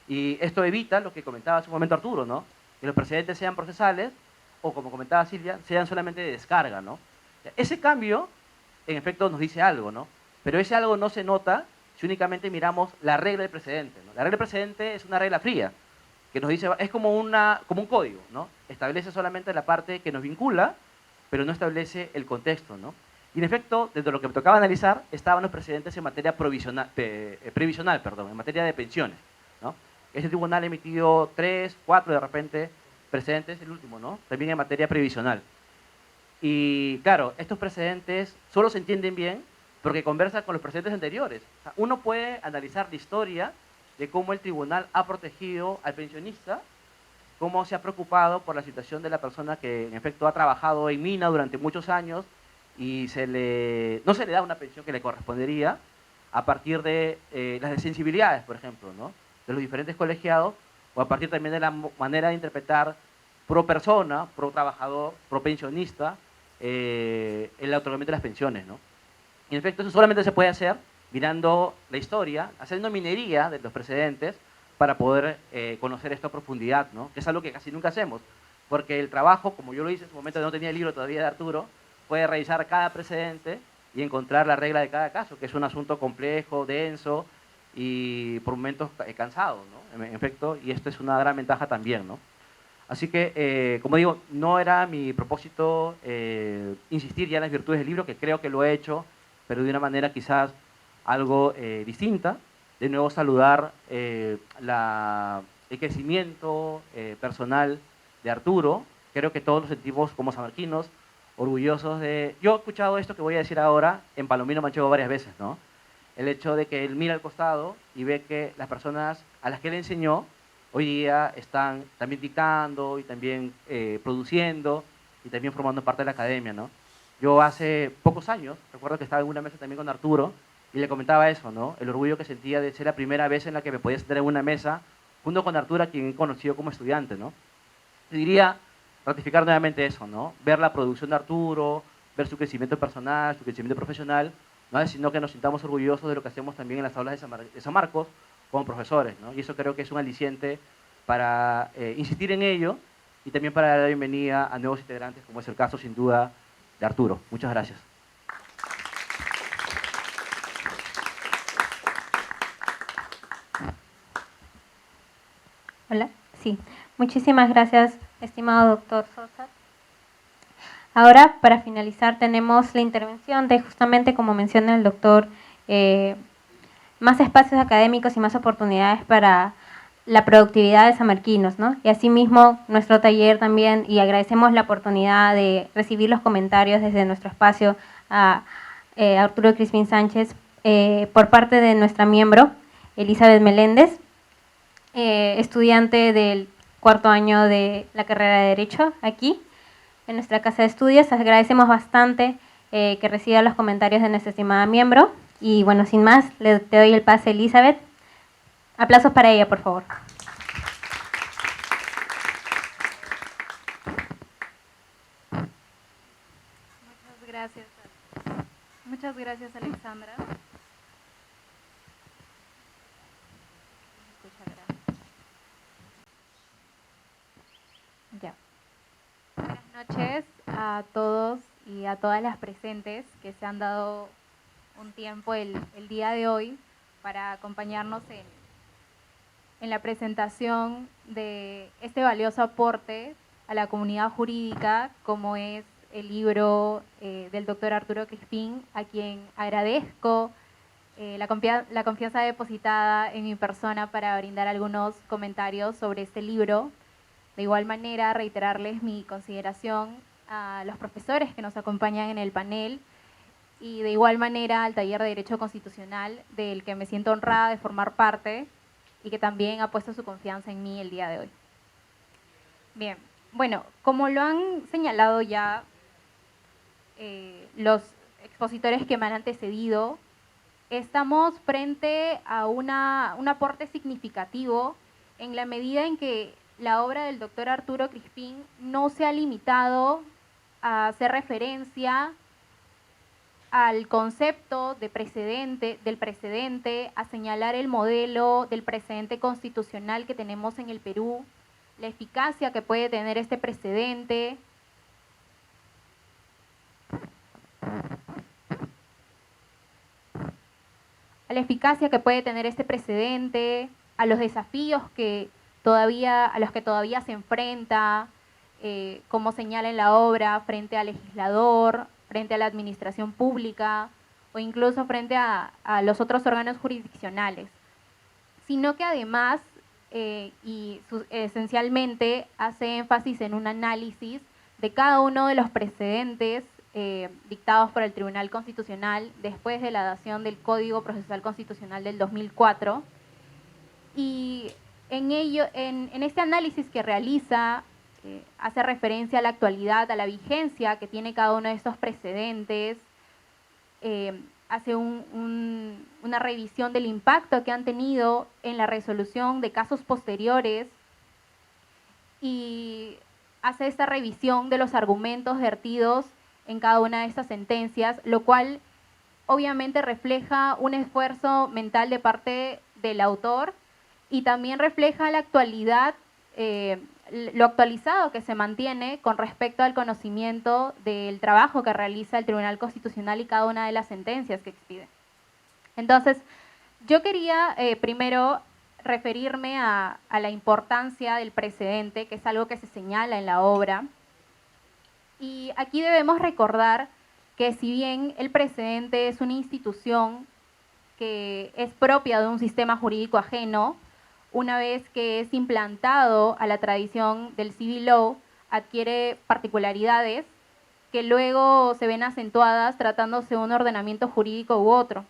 Y esto evita lo que comentaba hace un momento Arturo, ¿no? Que los precedentes sean procesales o, como comentaba Silvia, sean solamente de descarga, ¿no? Ese cambio, en efecto, nos dice algo, ¿no? Pero ese algo no se nota si únicamente miramos la regla del precedente, ¿no? La regla del precedente es una regla fría, que nos dice, es como un código, ¿no? Establece solamente la parte que nos vincula, pero no establece el contexto, ¿no? Y en efecto, desde lo que me tocaba analizar, estaban los precedentes en materia previsional, en materia de pensiones, ¿no? Este tribunal ha emitido 3, 4 de repente precedentes, el último, ¿no? También en materia previsional. Y claro, estos precedentes solo se entienden bien porque conversan con los precedentes anteriores. O sea, uno puede analizar la historia de cómo el tribunal ha protegido al pensionista, cómo se ha preocupado por la situación de la persona que en efecto ha trabajado en mina durante muchos años y no se le da una pensión que le correspondería a partir de las sensibilidades, por ejemplo, ¿no? De los diferentes colegiados, o a partir también de la manera de interpretar pro persona, pro trabajador, pro pensionista, el otorgamiento de las pensiones, ¿no? Y en efecto, eso solamente se puede hacer mirando la historia, haciendo minería de los precedentes para poder conocer esto a profundidad, ¿no? Que es algo que casi nunca hacemos, porque el trabajo, como yo lo hice en su momento, no tenía el libro todavía de Arturo, fue revisar cada precedente y encontrar la regla de cada caso, que es un asunto complejo, denso y por momentos cansado, ¿no? En efecto, y esto es una gran ventaja también, ¿no? Así que, como digo, no era mi propósito insistir ya en las virtudes del libro, que creo que lo he hecho, pero de una manera quizás algo distinta. De nuevo saludar el crecimiento personal de Arturo. Creo que todos nos sentimos como samarquinos, orgullosos de... Yo he escuchado esto que voy a decir ahora en Palomino Manchego varias veces, ¿no? El hecho de que él mira al costado y ve que las personas a las que él enseñó hoy día están también dictando y también produciendo y también formando parte de la academia, ¿no? Yo hace pocos años, recuerdo que estaba en una mesa también con Arturo y le comentaba eso, ¿no? El orgullo que sentía de ser la primera vez en la que me podía sentar en una mesa junto con Arturo, a quien he conocido como estudiante, ¿no? Te diría ratificar nuevamente eso, ¿no? Ver la producción de Arturo, ver su crecimiento personal, su crecimiento profesional, ¿no? Sino que nos sintamos orgullosos de lo que hacemos también en las aulas de San Marcos como profesores, ¿no? Y eso creo que es un aliciente para insistir en ello y también para dar la bienvenida a nuevos integrantes, como es el caso, sin duda, de Arturo. Muchas gracias.
Hola, sí. Muchísimas gracias, estimado doctor Sosa. Ahora, para finalizar, tenemos la intervención de, justamente como menciona el doctor, más espacios académicos y más oportunidades para la productividad de samarquinos, ¿no? Y asimismo, nuestro taller también, y agradecemos la oportunidad de recibir los comentarios desde nuestro espacio a Arturo Crispín Sánchez por parte de nuestra miembro, Elizabeth Meléndez, estudiante del 4º año de la carrera de Derecho aquí, en nuestra casa de estudios. Agradecemos bastante que reciba los comentarios de nuestra estimada miembro. Y bueno, sin más, te doy el pase a Elizabeth. Aplausos para ella, por favor.
Muchas gracias. Muchas gracias, Alexandra. Ya. Buenas noches a todos y a todas las presentes que se han dado un tiempo el día de hoy para acompañarnos en la presentación de este valioso aporte a la comunidad jurídica, como es el libro del doctor Arturo Crispín, a quien agradezco la confianza depositada en mi persona para brindar algunos comentarios sobre este libro. De igual manera, reiterarles mi consideración a los profesores que nos acompañan en el panel y de igual manera al taller de Derecho Constitucional, del que me siento honrada de formar parte y que también ha puesto su confianza en mí el día de hoy. Bien, bueno, como lo han señalado ya los expositores que me han antecedido, estamos frente a un aporte significativo en la medida en que la obra del doctor Arturo Crispín no se ha limitado a hacer referencia al concepto de del precedente, a señalar el modelo del precedente constitucional que tenemos en el Perú, la eficacia que puede tener este precedente, a los desafíos a los que todavía se enfrenta, como señala en la obra, frente al legislador, frente a la administración pública o incluso frente a los otros órganos jurisdiccionales, sino que además esencialmente hace énfasis en un análisis de cada uno de los precedentes dictados por el Tribunal Constitucional después de la dación del Código Procesal Constitucional del 2004. Y en este análisis que realiza, hace referencia a la actualidad, a la vigencia que tiene cada uno de estos precedentes, hace una revisión del impacto que han tenido en la resolución de casos posteriores y hace esta revisión de los argumentos vertidos en cada una de estas sentencias, lo cual obviamente refleja un esfuerzo mental de parte del autor y también refleja la actualidad, lo actualizado que se mantiene con respecto al conocimiento del trabajo que realiza el Tribunal Constitucional y cada una de las sentencias que expide. Entonces, yo quería primero referirme a la importancia del precedente, que es algo que se señala en la obra. Y aquí debemos recordar que si bien el precedente es una institución que es propia de un sistema jurídico ajeno, una vez que es implantado a la tradición del civil law, adquiere particularidades que luego se ven acentuadas tratándose de un ordenamiento jurídico u otro.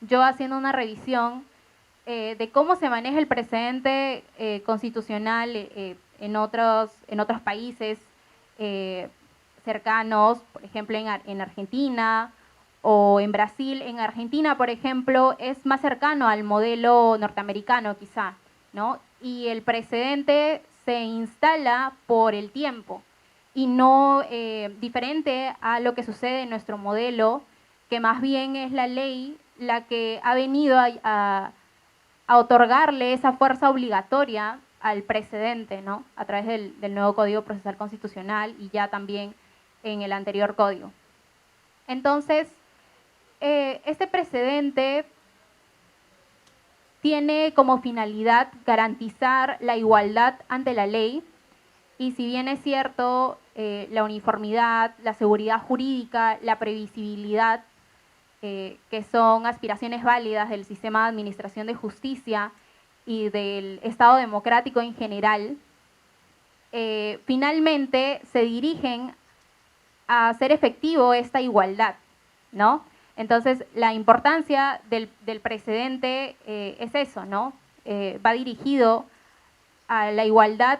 Yo, haciendo una revisión de cómo se maneja el precedente constitucional en otros países cercanos, por ejemplo en Argentina o en Brasil. En Argentina, por ejemplo, es más cercano al modelo norteamericano quizá, ¿no? Y el precedente se instala por el tiempo y no diferente a lo que sucede en nuestro modelo, que más bien es la ley la que ha venido a otorgarle esa fuerza obligatoria al precedente, ¿no? A través del nuevo Código Procesal Constitucional y ya también en el anterior código. Entonces, este precedente tiene como finalidad garantizar la igualdad ante la ley y si bien es cierto, la uniformidad, la seguridad jurídica, la previsibilidad, que son aspiraciones válidas del sistema de administración de justicia y del Estado democrático en general, finalmente se dirigen a hacer efectivo esta igualdad, ¿no? Entonces, la importancia del precedente es eso, ¿no? Va dirigido a la igualdad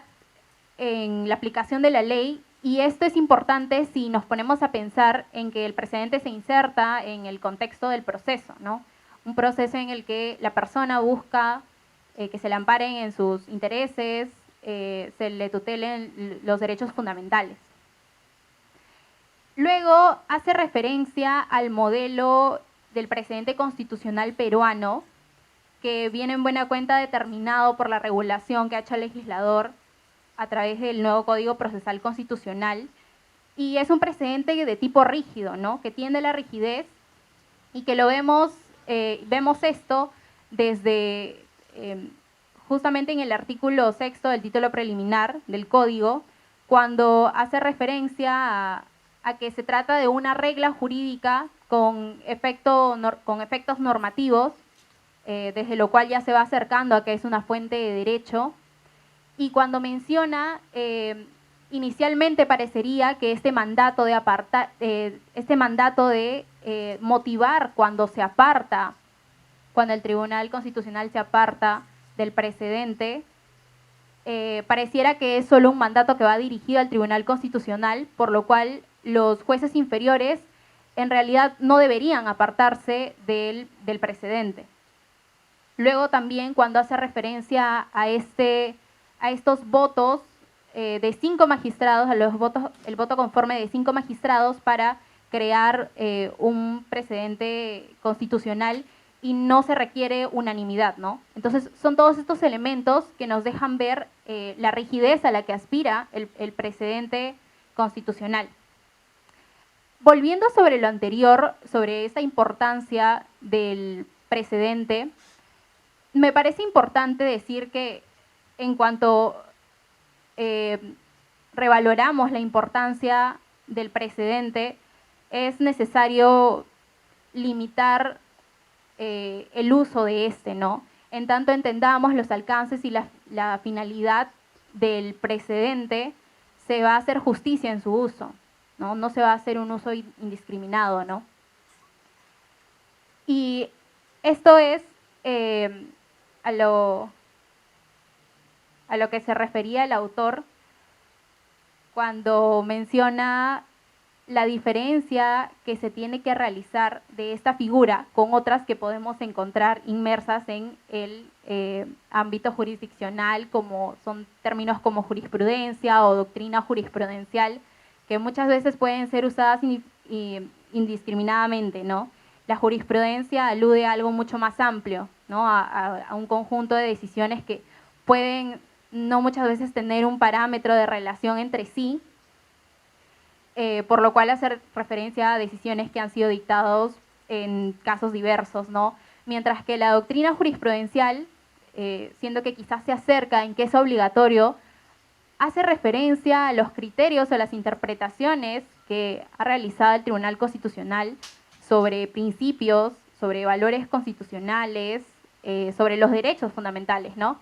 en la aplicación de la ley y esto es importante si nos ponemos a pensar en que el precedente se inserta en el contexto del proceso, ¿no? Un proceso en el que la persona busca que se le amparen en sus intereses, se le tutelen los derechos fundamentales. Luego hace referencia al modelo del precedente constitucional peruano, que viene en buena cuenta determinado por la regulación que ha hecho el legislador a través del nuevo Código Procesal Constitucional, y es un precedente de tipo rígido, ¿no? Que tiende a la rigidez y que lo vemos esto desde justamente en el artículo 6 del título preliminar del Código, cuando hace referencia a que se trata de una regla jurídica con efectos normativos, desde lo cual ya se va acercando a que es una fuente de derecho. Y cuando menciona, inicialmente parecería que este mandato de motivar cuando el Tribunal Constitucional se aparta del precedente, pareciera que es solo un mandato que va dirigido al Tribunal Constitucional, por lo cual los jueces inferiores en realidad no deberían apartarse del precedente. Luego también cuando hace referencia a estos votos de 5 magistrados, el voto conforme de 5 magistrados para crear un precedente constitucional y no se requiere unanimidad, ¿no? Entonces son todos estos elementos que nos dejan ver la rigidez a la que aspira el precedente constitucional. Volviendo sobre lo anterior, sobre esa importancia del precedente, me parece importante decir que en cuanto revaloramos la importancia del precedente, es necesario limitar el uso de este, ¿no? En tanto entendamos los alcances y la finalidad del precedente, se va a hacer justicia en su uso, ¿no? No se va a hacer un uso indiscriminado, ¿no? Y esto es a lo que se refería el autor cuando menciona la diferencia que se tiene que realizar de esta figura con otras que podemos encontrar inmersas en el ámbito jurisdiccional, como son términos como jurisprudencia o doctrina jurisprudencial, que muchas veces pueden ser usadas indiscriminadamente, ¿no? La jurisprudencia alude a algo mucho más amplio, ¿no? A un conjunto de decisiones que pueden no muchas veces tener un parámetro de relación entre sí, por lo cual hacer referencia a decisiones que han sido dictados en casos diversos, ¿no? Mientras que la doctrina jurisprudencial, siendo que quizás se acerca en que es obligatorio, hace referencia a los criterios o las interpretaciones que ha realizado el Tribunal Constitucional sobre principios, sobre valores constitucionales, sobre los derechos fundamentales, ¿no?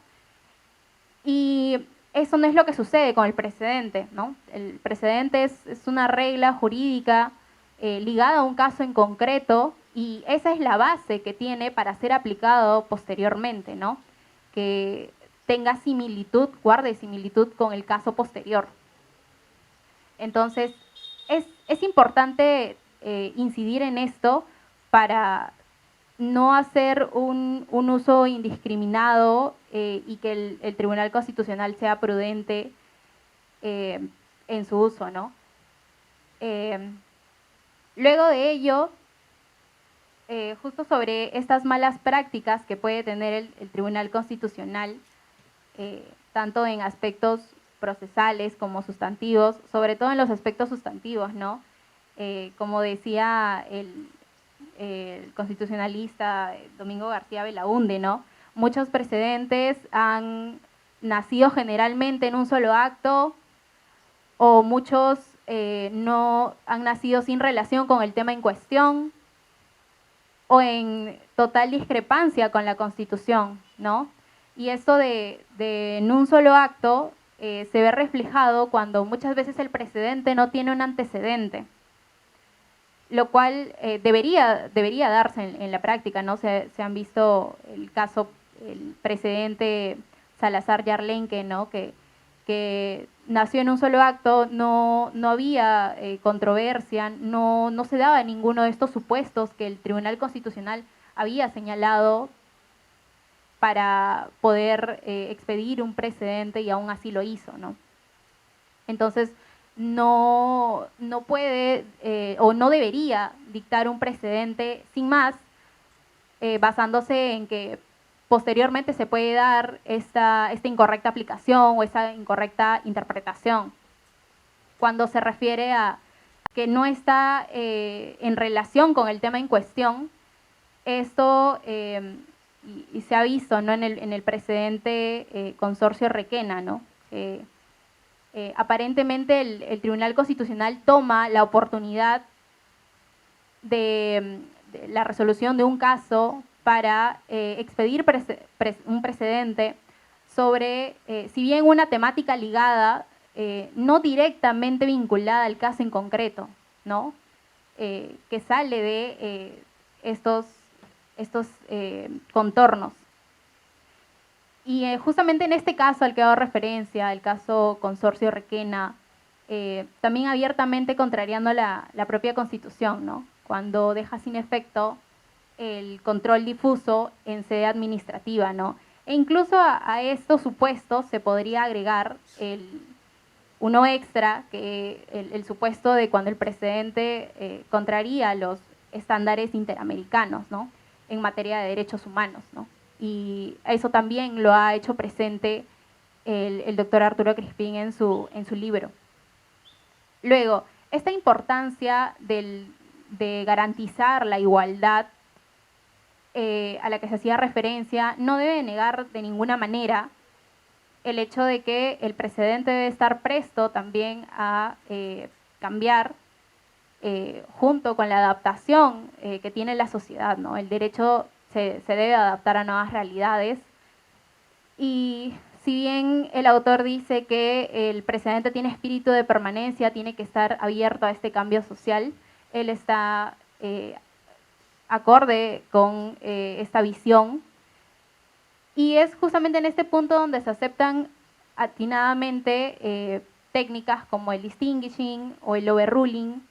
Y eso no es lo que sucede con el precedente, ¿no? El precedente es una regla jurídica ligada a un caso en concreto y esa es la base que tiene para ser aplicado posteriormente, ¿no? Que tenga similitud, guarde similitud con el caso posterior. Entonces, es importante incidir en esto para no hacer un uso indiscriminado y que el Tribunal Constitucional sea prudente en su uso, ¿no? Luego de ello, justo sobre estas malas prácticas que puede tener el Tribunal Constitucional, tanto en aspectos procesales como sustantivos, sobre todo en los aspectos sustantivos, ¿no? Como decía el constitucionalista Domingo García Belaúnde, ¿no? Muchos precedentes han nacido generalmente en un solo acto o muchos no han nacido sin relación con el tema en cuestión o en total discrepancia con la Constitución, ¿no? Y esto de en un solo acto se ve reflejado cuando muchas veces el precedente no tiene un antecedente, lo cual debería darse en la práctica, ¿no? Se han visto el caso, el precedente Salazar-Yarlenque, ¿no? Que nació en un solo acto, no había controversia, no se daba ninguno de estos supuestos que el Tribunal Constitucional había señalado para poder expedir un precedente y aún así lo hizo, ¿no? Entonces, no puede o no debería dictar un precedente sin más, basándose en que posteriormente se puede dar esta incorrecta aplicación o esa incorrecta interpretación. Cuando se refiere a que no está en relación con el tema en cuestión, esto, y se ha visto, ¿no? en el precedente consorcio Requena, ¿no? Aparentemente el Tribunal Constitucional toma la oportunidad de la resolución de un caso para expedir un precedente sobre, si bien una temática ligada, no directamente vinculada al caso en concreto, ¿no? Que sale de estos contornos. Y justamente en este caso al que hago referencia, el caso Consorcio Requena, también abiertamente contrariando la propia Constitución, ¿no? Cuando deja sin efecto el control difuso en sede administrativa, ¿no? E incluso a estos supuestos se podría agregar uno extra, que el supuesto de cuando el precedente contraría los estándares interamericanos, ¿no? En materia de derechos humanos, ¿no? Y eso también lo ha hecho presente el doctor Arturo Crispín en su libro. Luego, esta importancia de garantizar la igualdad a la que se hacía referencia no debe negar de ninguna manera el hecho de que el precedente debe estar presto también a cambiar junto con la adaptación que tiene la sociedad, ¿no? El derecho se debe adaptar a nuevas realidades y si bien el autor dice que el precedente tiene espíritu de permanencia, tiene que estar abierto a este cambio social, él está acorde con esta visión. Y es justamente en este punto donde se aceptan atinadamente técnicas como el distinguishing o el overruling,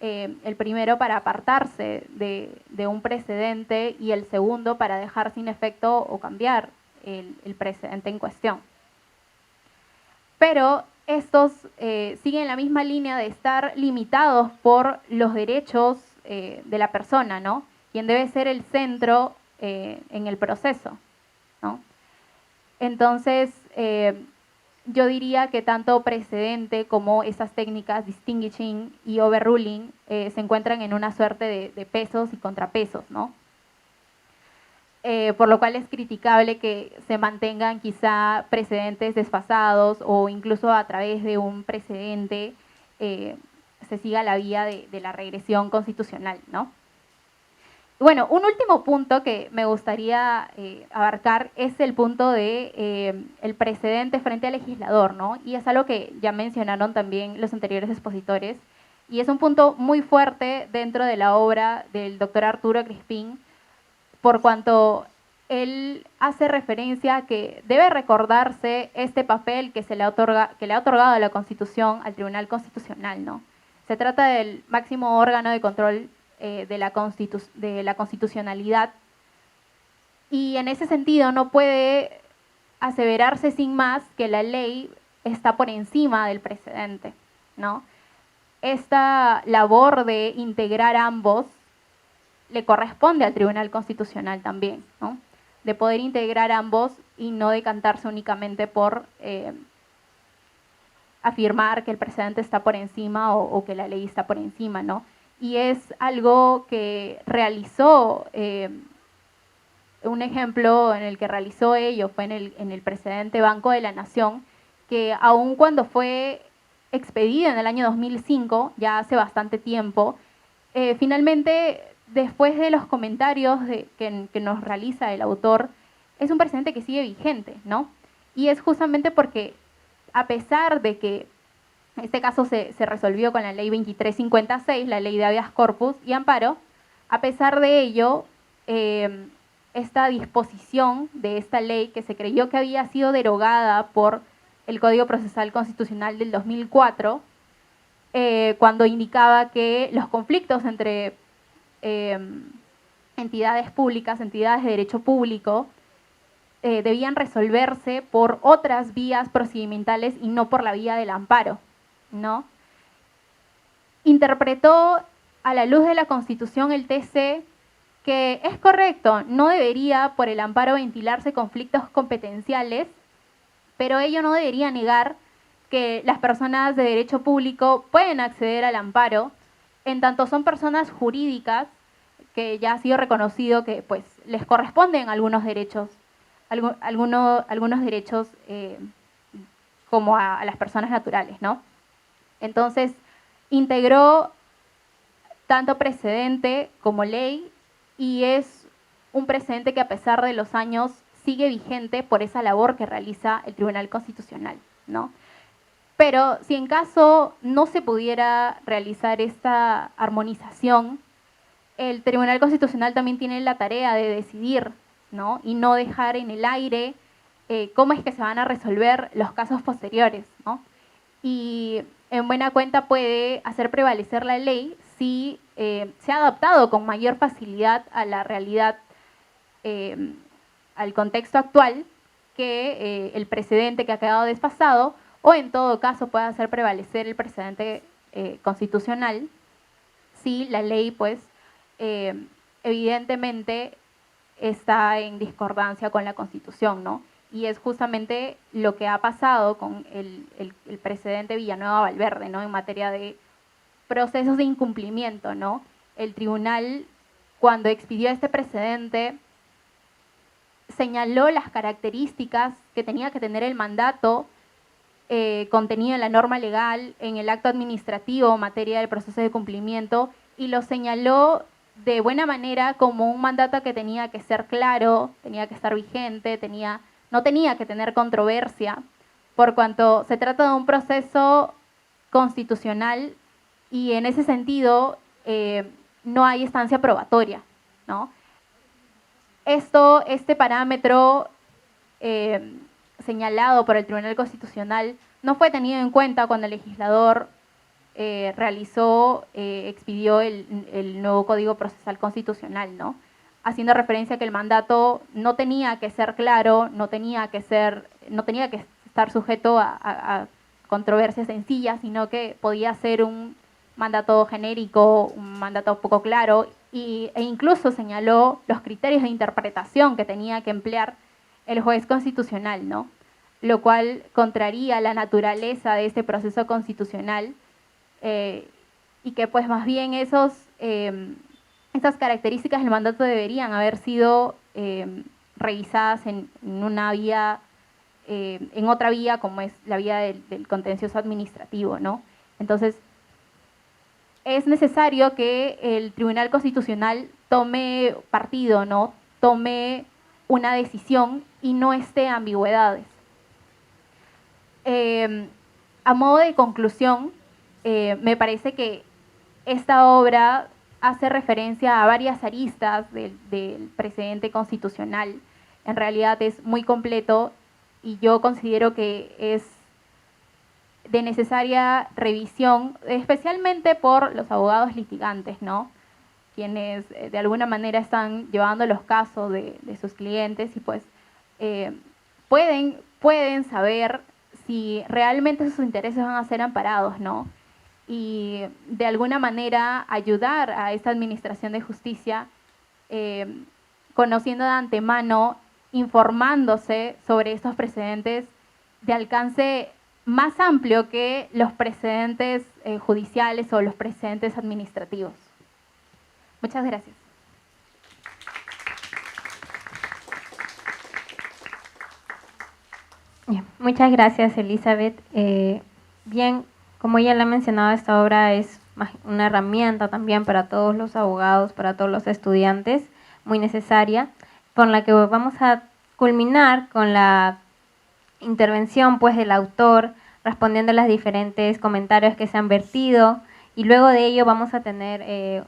el primero para apartarse de un precedente y el segundo para dejar sin efecto o cambiar el precedente en cuestión. Pero estos siguen la misma línea de estar limitados por los derechos de la persona, ¿no? Quien debe ser el centro en el proceso, ¿no? Entonces, yo diría que tanto precedente como esas técnicas distinguishing y overruling se encuentran en una suerte de pesos y contrapesos, ¿no? Por lo cual es criticable que se mantengan quizá precedentes desfasados o incluso a través de un precedente se siga la vía de la regresión constitucional, ¿no? Bueno, un último punto que me gustaría abarcar es el punto de el precedente frente al legislador, ¿no? Y es algo que ya mencionaron también los anteriores expositores, y es un punto muy fuerte dentro de la obra del doctor Arturo Crispín, por cuanto él hace referencia a que debe recordarse este papel que le ha otorgado la Constitución al Tribunal Constitucional, ¿no? Se trata del máximo órgano de control de la constitucionalidad. Y en ese sentido no puede aseverarse sin más que la ley está por encima del precedente, ¿no? Esta labor de integrar ambos le corresponde al Tribunal Constitucional también, ¿no? De poder integrar ambos y no decantarse únicamente por afirmar que el precedente está por encima o que la ley está por encima, ¿no? Y es algo que realizó, un ejemplo en el que realizó ello fue en el precedente Banco de la Nación, que aun cuando fue expedido en el año 2005, ya hace bastante tiempo, finalmente, después de los comentarios que nos realiza el autor, es un precedente que sigue vigente, ¿no? Y es justamente porque, a pesar de que este caso se resolvió con la ley 2356, la ley de habeas corpus y amparo, a pesar de ello, esta disposición de esta ley que se creyó que había sido derogada por el Código Procesal Constitucional del 2004, cuando indicaba que los conflictos entre entidades públicas, entidades de derecho público, debían resolverse por otras vías procedimentales y no por la vía del amparo, ¿no? Interpretó a la luz de la Constitución el TC que es correcto, no debería por el amparo ventilarse conflictos competenciales, pero ello no debería negar que las personas de derecho público pueden acceder al amparo, en tanto son personas jurídicas que ya ha sido reconocido que pues les corresponden algunos derechos, algunos derechos como a las personas naturales, ¿no? Entonces, integró tanto precedente como ley y es un precedente que a pesar de los años sigue vigente por esa labor que realiza el Tribunal Constitucional, ¿no? Pero si en caso no se pudiera realizar esta armonización, el Tribunal Constitucional también tiene la tarea de decidir, ¿no? Y no dejar en el aire cómo es que se van a resolver los casos posteriores, ¿no? Y en buena cuenta puede hacer prevalecer la ley si se ha adaptado con mayor facilidad a la realidad, al contexto actual, que el precedente que ha quedado desfasado, o en todo caso puede hacer prevalecer el precedente constitucional si la ley, pues, evidentemente está en discordancia con la Constitución, ¿no? Y es justamente lo que ha pasado con el precedente Villanueva-Valverde, ¿no? En materia de procesos de incumplimiento, ¿no? El tribunal, cuando expidió este precedente, señaló las características que tenía que tener el mandato contenido en la norma legal, en el acto administrativo, materia del proceso de cumplimiento, y lo señaló de buena manera como un mandato que tenía que ser claro, tenía que estar vigente, no tenía que tener controversia, por cuanto se trata de un proceso constitucional y en ese sentido no hay instancia probatoria, ¿no? Este parámetro señalado por el Tribunal Constitucional no fue tenido en cuenta cuando el legislador expidió el nuevo Código Procesal Constitucional, ¿no? Haciendo referencia a que el mandato no tenía que ser claro, no tenía que estar sujeto a controversias sencillas, sino que podía ser un mandato genérico, un mandato poco claro, e incluso señaló los criterios de interpretación que tenía que emplear el juez constitucional, ¿no? Lo cual contraría la naturaleza de este proceso constitucional y que pues más bien esas características del mandato deberían haber sido revisadas en una vía, en otra vía como es la vía del contencioso administrativo, ¿no? Entonces, es necesario que el Tribunal Constitucional tome partido, ¿no? Tome una decisión y no esté ambigüedades. A modo de conclusión, me parece que esta obra hace referencia a varias aristas del precedente constitucional. En realidad es muy completo y yo considero que es de necesaria revisión, especialmente por los abogados litigantes, ¿no? quienes de alguna manera están llevando los casos de sus clientes y pues pueden saber si realmente sus intereses van a ser amparados, ¿no? Y de alguna manera ayudar a esta administración de justicia conociendo de antemano, informándose sobre estos precedentes de alcance más amplio que los precedentes judiciales o los precedentes administrativos. Muchas gracias.
Bien, muchas gracias, Elizabeth. Bien, como ella le ha mencionado, esta obra es una herramienta también para todos los abogados, para todos los estudiantes, muy necesaria, con la que vamos a culminar con la intervención pues del autor, respondiendo a los diferentes comentarios que se han vertido, y luego de ello vamos a tener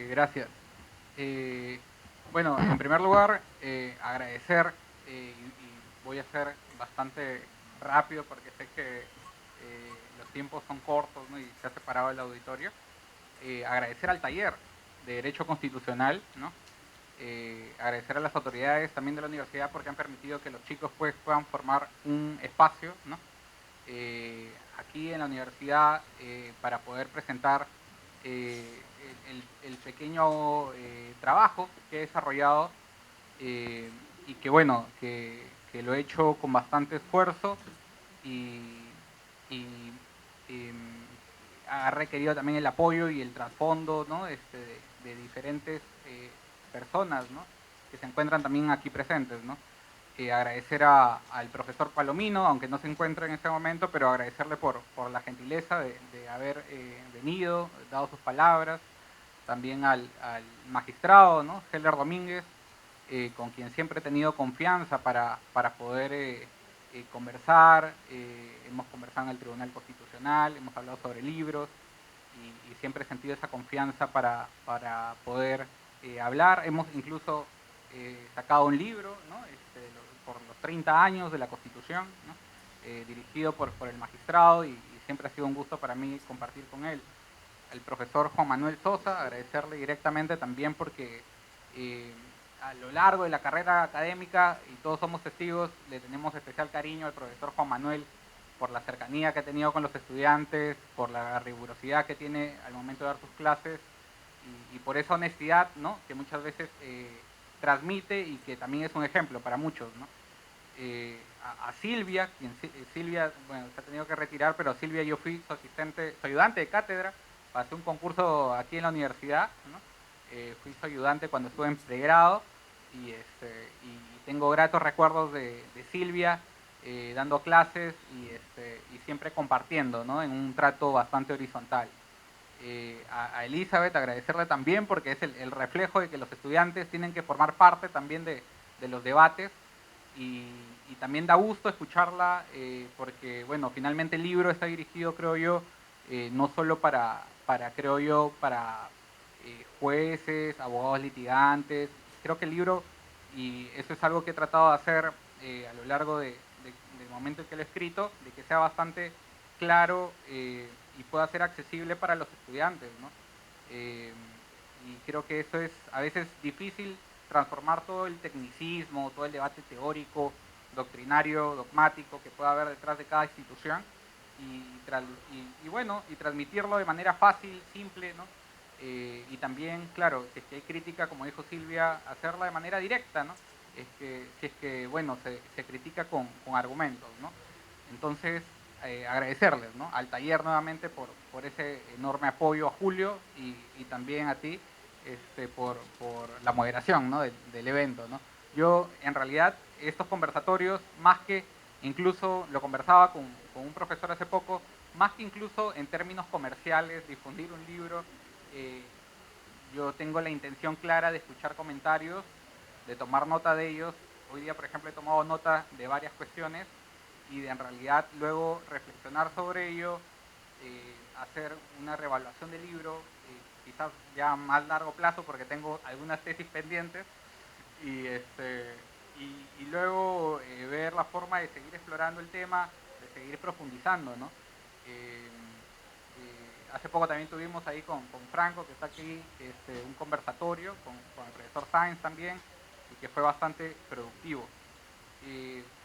Gracias. Bueno, en primer lugar, agradecer, y voy a ser bastante rápido porque sé que los tiempos son cortos, ¿no? Y se ha separado el auditorio. Agradecer al taller de Derecho Constitucional, ¿no? Agradecer a las autoridades también de la universidad porque han permitido que los chicos pues, puedan formar un espacio, ¿no? Aquí en la universidad para poder presentar el pequeño trabajo que he desarrollado y que bueno, que lo he hecho con bastante esfuerzo y ha requerido también el apoyo y el trasfondo, ¿no? de diferentes personas, ¿no? que se encuentran también aquí presentes, ¿no? Agradecer al profesor Palomino, aunque no se encuentra en este momento, pero agradecerle por la gentileza de haber venido, dado sus palabras. También al magistrado, ¿no? Heller Domínguez, con quien siempre he tenido confianza para poder conversar. Hemos conversado en el Tribunal Constitucional, hemos hablado sobre libros y siempre he sentido esa confianza para poder hablar. Hemos incluso sacado un libro, ¿no? por los 30 años de la Constitución, ¿no? Dirigido por el magistrado y siempre ha sido un gusto para mí compartir con él. Al profesor Juan Manuel Sosa, agradecerle directamente también porque a lo largo de la carrera académica, y todos somos testigos, le tenemos especial cariño al profesor Juan Manuel por la cercanía que ha tenido con los estudiantes, por la rigurosidad que tiene al momento de dar sus clases y por esa honestidad, ¿no? que muchas veces transmite y que también es un ejemplo para muchos, ¿no? A Silvia, Silvia, bueno, se ha tenido que retirar, pero Silvia yo fui su asistente, su ayudante de cátedra, pasé un concurso aquí en la universidad, ¿no? Fui su ayudante cuando estuve en pregrado y tengo gratos recuerdos de Silvia dando clases y siempre compartiendo, ¿no? en un trato bastante horizontal. A Elizabeth agradecerle también porque es el reflejo de que los estudiantes tienen que formar parte también de los debates y también da gusto escucharla porque, bueno, finalmente el libro está dirigido, creo yo, no solo para jueces, abogados litigantes. Creo que el libro, y eso es algo que he tratado de hacer a lo largo del momento en que lo he escrito, de que sea bastante claro y pueda ser accesible para los estudiantes, ¿no? Y creo que eso es a veces difícil, transformar todo el tecnicismo, todo el debate teórico doctrinario, dogmático que pueda haber detrás de cada institución y bueno, y transmitirlo de manera fácil, simple, ¿no? Y también, claro, si es que hay crítica, como dijo Silvia, hacerla de manera directa, ¿no? Si es que bueno, se critica con argumentos, ¿no? Entonces, agradecerles, ¿no? Al taller nuevamente por ese enorme apoyo a Julio y también a ti por la moderación, ¿no? del evento, ¿no? Yo, en realidad, estos conversatorios, más que incluso, lo conversaba con un profesor hace poco, más que incluso en términos comerciales, difundir un libro, yo tengo la intención clara de escuchar comentarios, de tomar nota de ellos. Hoy día, por ejemplo, he tomado nota de varias cuestiones y de en realidad luego reflexionar sobre ello, hacer una reevaluación del libro, quizás ya a más largo plazo porque tengo algunas tesis pendientes y luego ver la forma de seguir explorando el tema, de seguir profundizando, ¿no? Hace poco también tuvimos ahí con Franco, que está aquí, un conversatorio con el profesor Sáenz también, y que fue bastante productivo.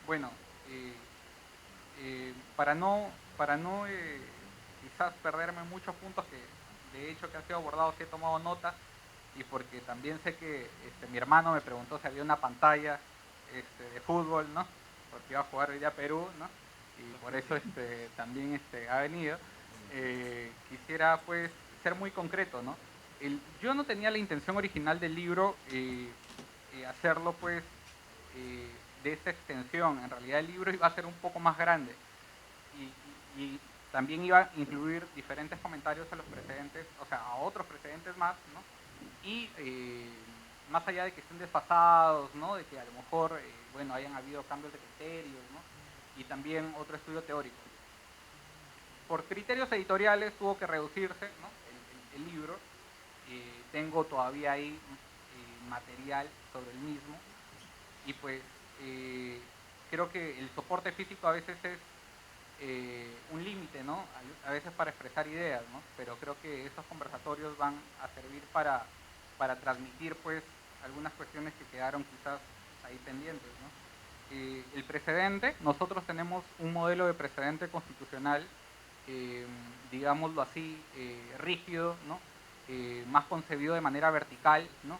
Bueno, para no quizás perderme muchos puntos que de hecho que han sido abordados, sí he tomado nota, y porque también sé que mi hermano me preguntó si había una pantalla de fútbol, ¿no? Porque iba a jugar hoy día Perú, ¿no? Y por eso también ha venido. Quisiera pues ser muy concreto, ¿no? Yo no tenía la intención original del libro hacerlo pues de esta extensión. En realidad el libro iba a ser un poco más grande y también iba a incluir diferentes comentarios a los precedentes, o sea, a otros precedentes más, ¿no? Y más allá de que estén desfasados, ¿no? De que a lo mejor, bueno, hayan habido cambios de criterios, ¿no? Y también otro estudio teórico. Por criterios editoriales tuvo que reducirse, ¿no? el libro. Tengo todavía ahí material sobre el mismo y pues creo que el soporte físico a veces es un límite, ¿no? A veces para expresar ideas, ¿no? Pero creo que estos conversatorios van a servir para transmitir pues algunas cuestiones que quedaron quizás ahí pendientes, ¿no? El precedente, nosotros tenemos un modelo de precedente constitucional, digámoslo así, rígido, ¿no? Más concebido de manera vertical, ¿no?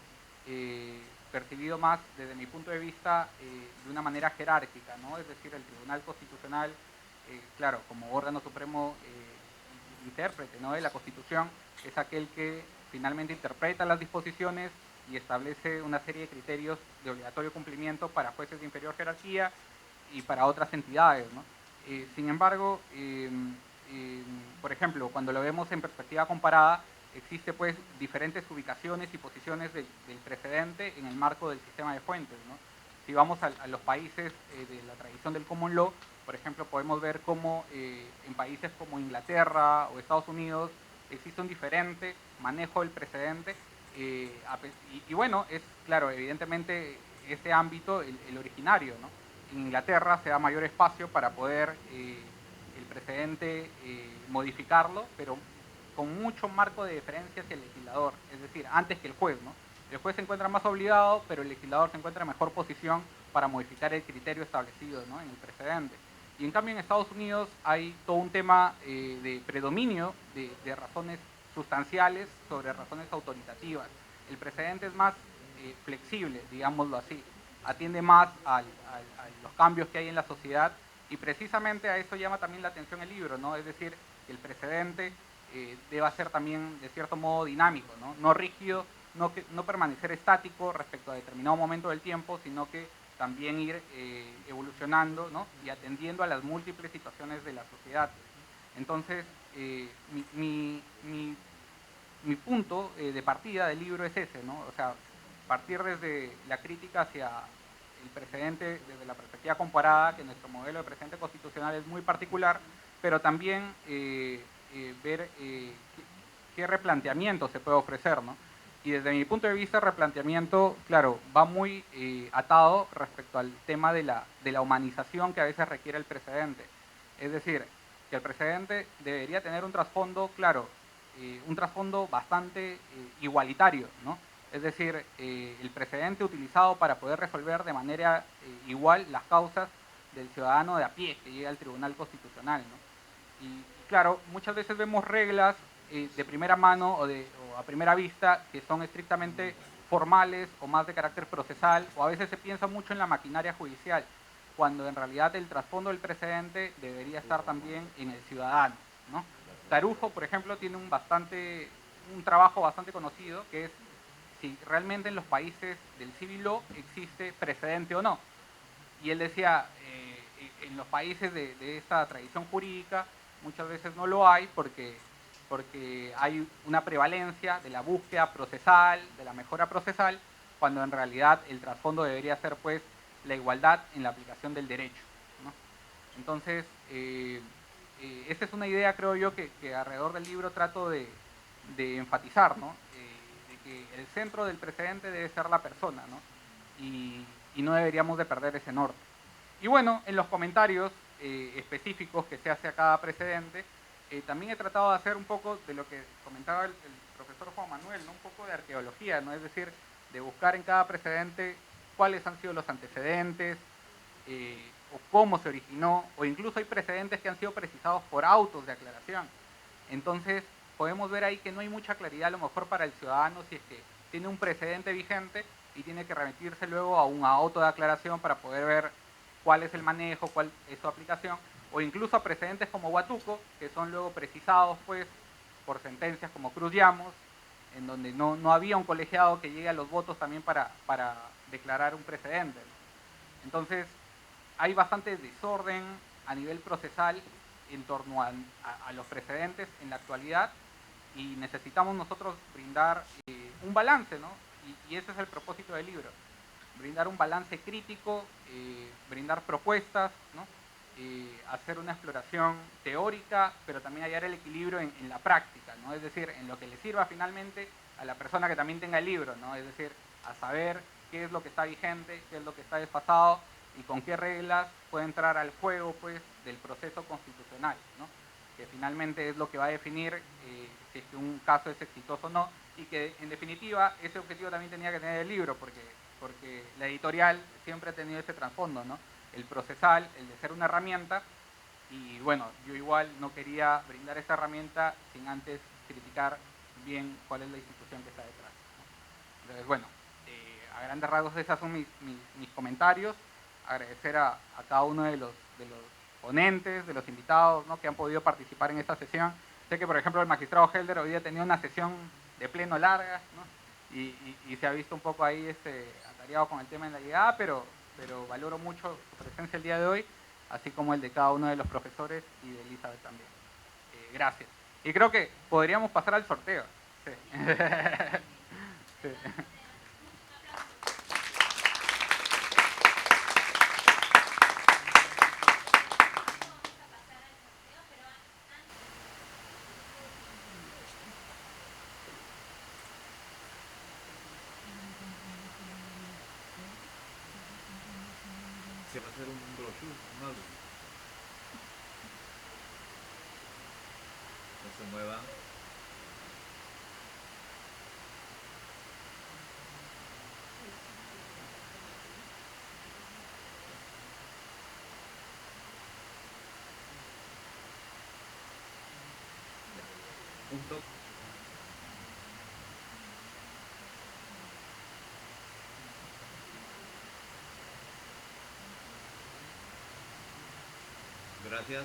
Percibido más desde mi punto de vista de una manera jerárquica, ¿no? Es decir, el Tribunal Constitucional, claro, como órgano supremo intérprete, ¿no? de la Constitución, es aquel que finalmente interpreta las disposiciones y establece una serie de criterios de obligatorio cumplimiento para jueces de inferior jerarquía y para otras entidades, ¿no? Sin embargo, por ejemplo, cuando lo vemos en perspectiva comparada, existe pues diferentes ubicaciones y posiciones del precedente en el marco del sistema de fuentes, ¿no? Si vamos a los países de la tradición del common law, por ejemplo, podemos ver cómo en países como Inglaterra o Estados Unidos existe un diferente manejo del precedente y bueno, es claro, evidentemente ese ámbito, el originario, ¿no? En Inglaterra se da mayor espacio para poder el precedente modificarlo, pero con mucho marco de diferencia hacia el legislador, es decir, antes que el juez, ¿no? El juez se encuentra más obligado, pero el legislador se encuentra en mejor posición para modificar el criterio establecido, ¿no? en el precedente. Y en cambio en Estados Unidos hay todo un tema de predominio de razones sustanciales sobre razones autoritativas. El precedente es más flexible, digámoslo así, atiende más a los cambios que hay en la sociedad y precisamente a eso llama también la atención el libro, ¿no? Es decir, que el precedente deba ser también de cierto modo dinámico, ¿no? No rígido, no permanecer estático respecto a determinado momento del tiempo, sino que también ir evolucionando, ¿no? y atendiendo a las múltiples situaciones de la sociedad. Entonces, mi punto de partida del libro es ese, ¿no? O sea, partir desde la crítica hacia el precedente, desde la perspectiva comparada, que nuestro modelo de precedente constitucional es muy particular, pero también ver qué replanteamiento se puede ofrecer, ¿no? Y desde mi punto de vista, el replanteamiento, claro, va muy atado respecto al tema de la humanización que a veces requiere el precedente. Es decir, que el precedente debería tener un trasfondo, claro, un trasfondo bastante igualitario, ¿no? Es decir, el precedente utilizado para poder resolver de manera igual las causas del ciudadano de a pie que llega al Tribunal Constitucional, ¿no? Y claro, muchas veces vemos reglas de primera mano o a primera vista que son estrictamente formales o más de carácter procesal, o a veces se piensa mucho en la maquinaria judicial, cuando en realidad el trasfondo del precedente debería estar también en el ciudadano, ¿no? Tarujo, por ejemplo, tiene un trabajo bastante conocido, que es si realmente en los países del civil law existe precedente o no. Y él decía, en los países de esta tradición jurídica muchas veces no lo hay porque hay una prevalencia de la búsqueda procesal, de la mejora procesal, cuando en realidad el trasfondo debería ser pues la igualdad en la aplicación del derecho, ¿no? Entonces, esa es una idea, creo yo, que alrededor del libro trato de enfatizar, ¿no? De que el centro del precedente debe ser la persona, ¿no? Y no deberíamos de perder ese norte. Y bueno, en los comentarios específicos que se hace a cada precedente, también he tratado de hacer un poco de lo que comentaba el profesor Juan Manuel, ¿no? Un poco de arqueología, ¿no? Es decir, de buscar en cada precedente cuáles han sido los antecedentes, o cómo se originó, o incluso hay precedentes que han sido precisados por autos de aclaración. Entonces, podemos ver ahí que no hay mucha claridad a lo mejor para el ciudadano si es que tiene un precedente vigente y tiene que remitirse luego a un auto de aclaración para poder ver cuál es el manejo, cuál es su aplicación, o incluso a precedentes como Huatuco, que son luego precisados pues por sentencias como Cruz Llamos, en donde no había un colegiado que llegue a los votos también para declarar un precedente. Entonces, hay bastante desorden a nivel procesal en torno a los precedentes en la actualidad, y necesitamos nosotros brindar un balance, ¿no? Y ese es el propósito del libro, brindar un balance crítico, brindar propuestas, ¿no? Hacer una exploración teórica, pero también hallar el equilibrio en la práctica, ¿no? Es decir, en lo que le sirva finalmente a la persona que también tenga el libro, ¿no? Es decir, a saber qué es lo que está vigente, qué es lo que está desfasado y con qué reglas puede entrar al juego pues, del proceso constitucional, ¿no? Que finalmente es lo que va a definir si es que un caso es exitoso o no, y que en definitiva ese objetivo también tenía que tener el libro, porque la editorial siempre ha tenido ese trasfondo, ¿no? El procesal, el de ser una herramienta, y bueno, yo igual no quería brindar esta herramienta sin antes criticar bien cuál es la institución que está detrás, ¿no? Entonces, bueno, a grandes rasgos esos son mis comentarios. Agradecer a cada uno de los ponentes, de los invitados, ¿no? Que han podido participar en esta sesión. Sé que, por ejemplo, el magistrado Helder hoy día tenía una sesión de pleno larga, ¿no? Y se ha visto un poco ahí atareado con el tema de la llegada, pero valoro mucho su presencia el día de hoy, así como el de cada uno de los profesores y de Elizabeth también. Gracias. Y creo que podríamos pasar al sorteo. Sí. Sí.
Se va a hacer un brochure, un álbum. No se muevan. Punto. Gracias.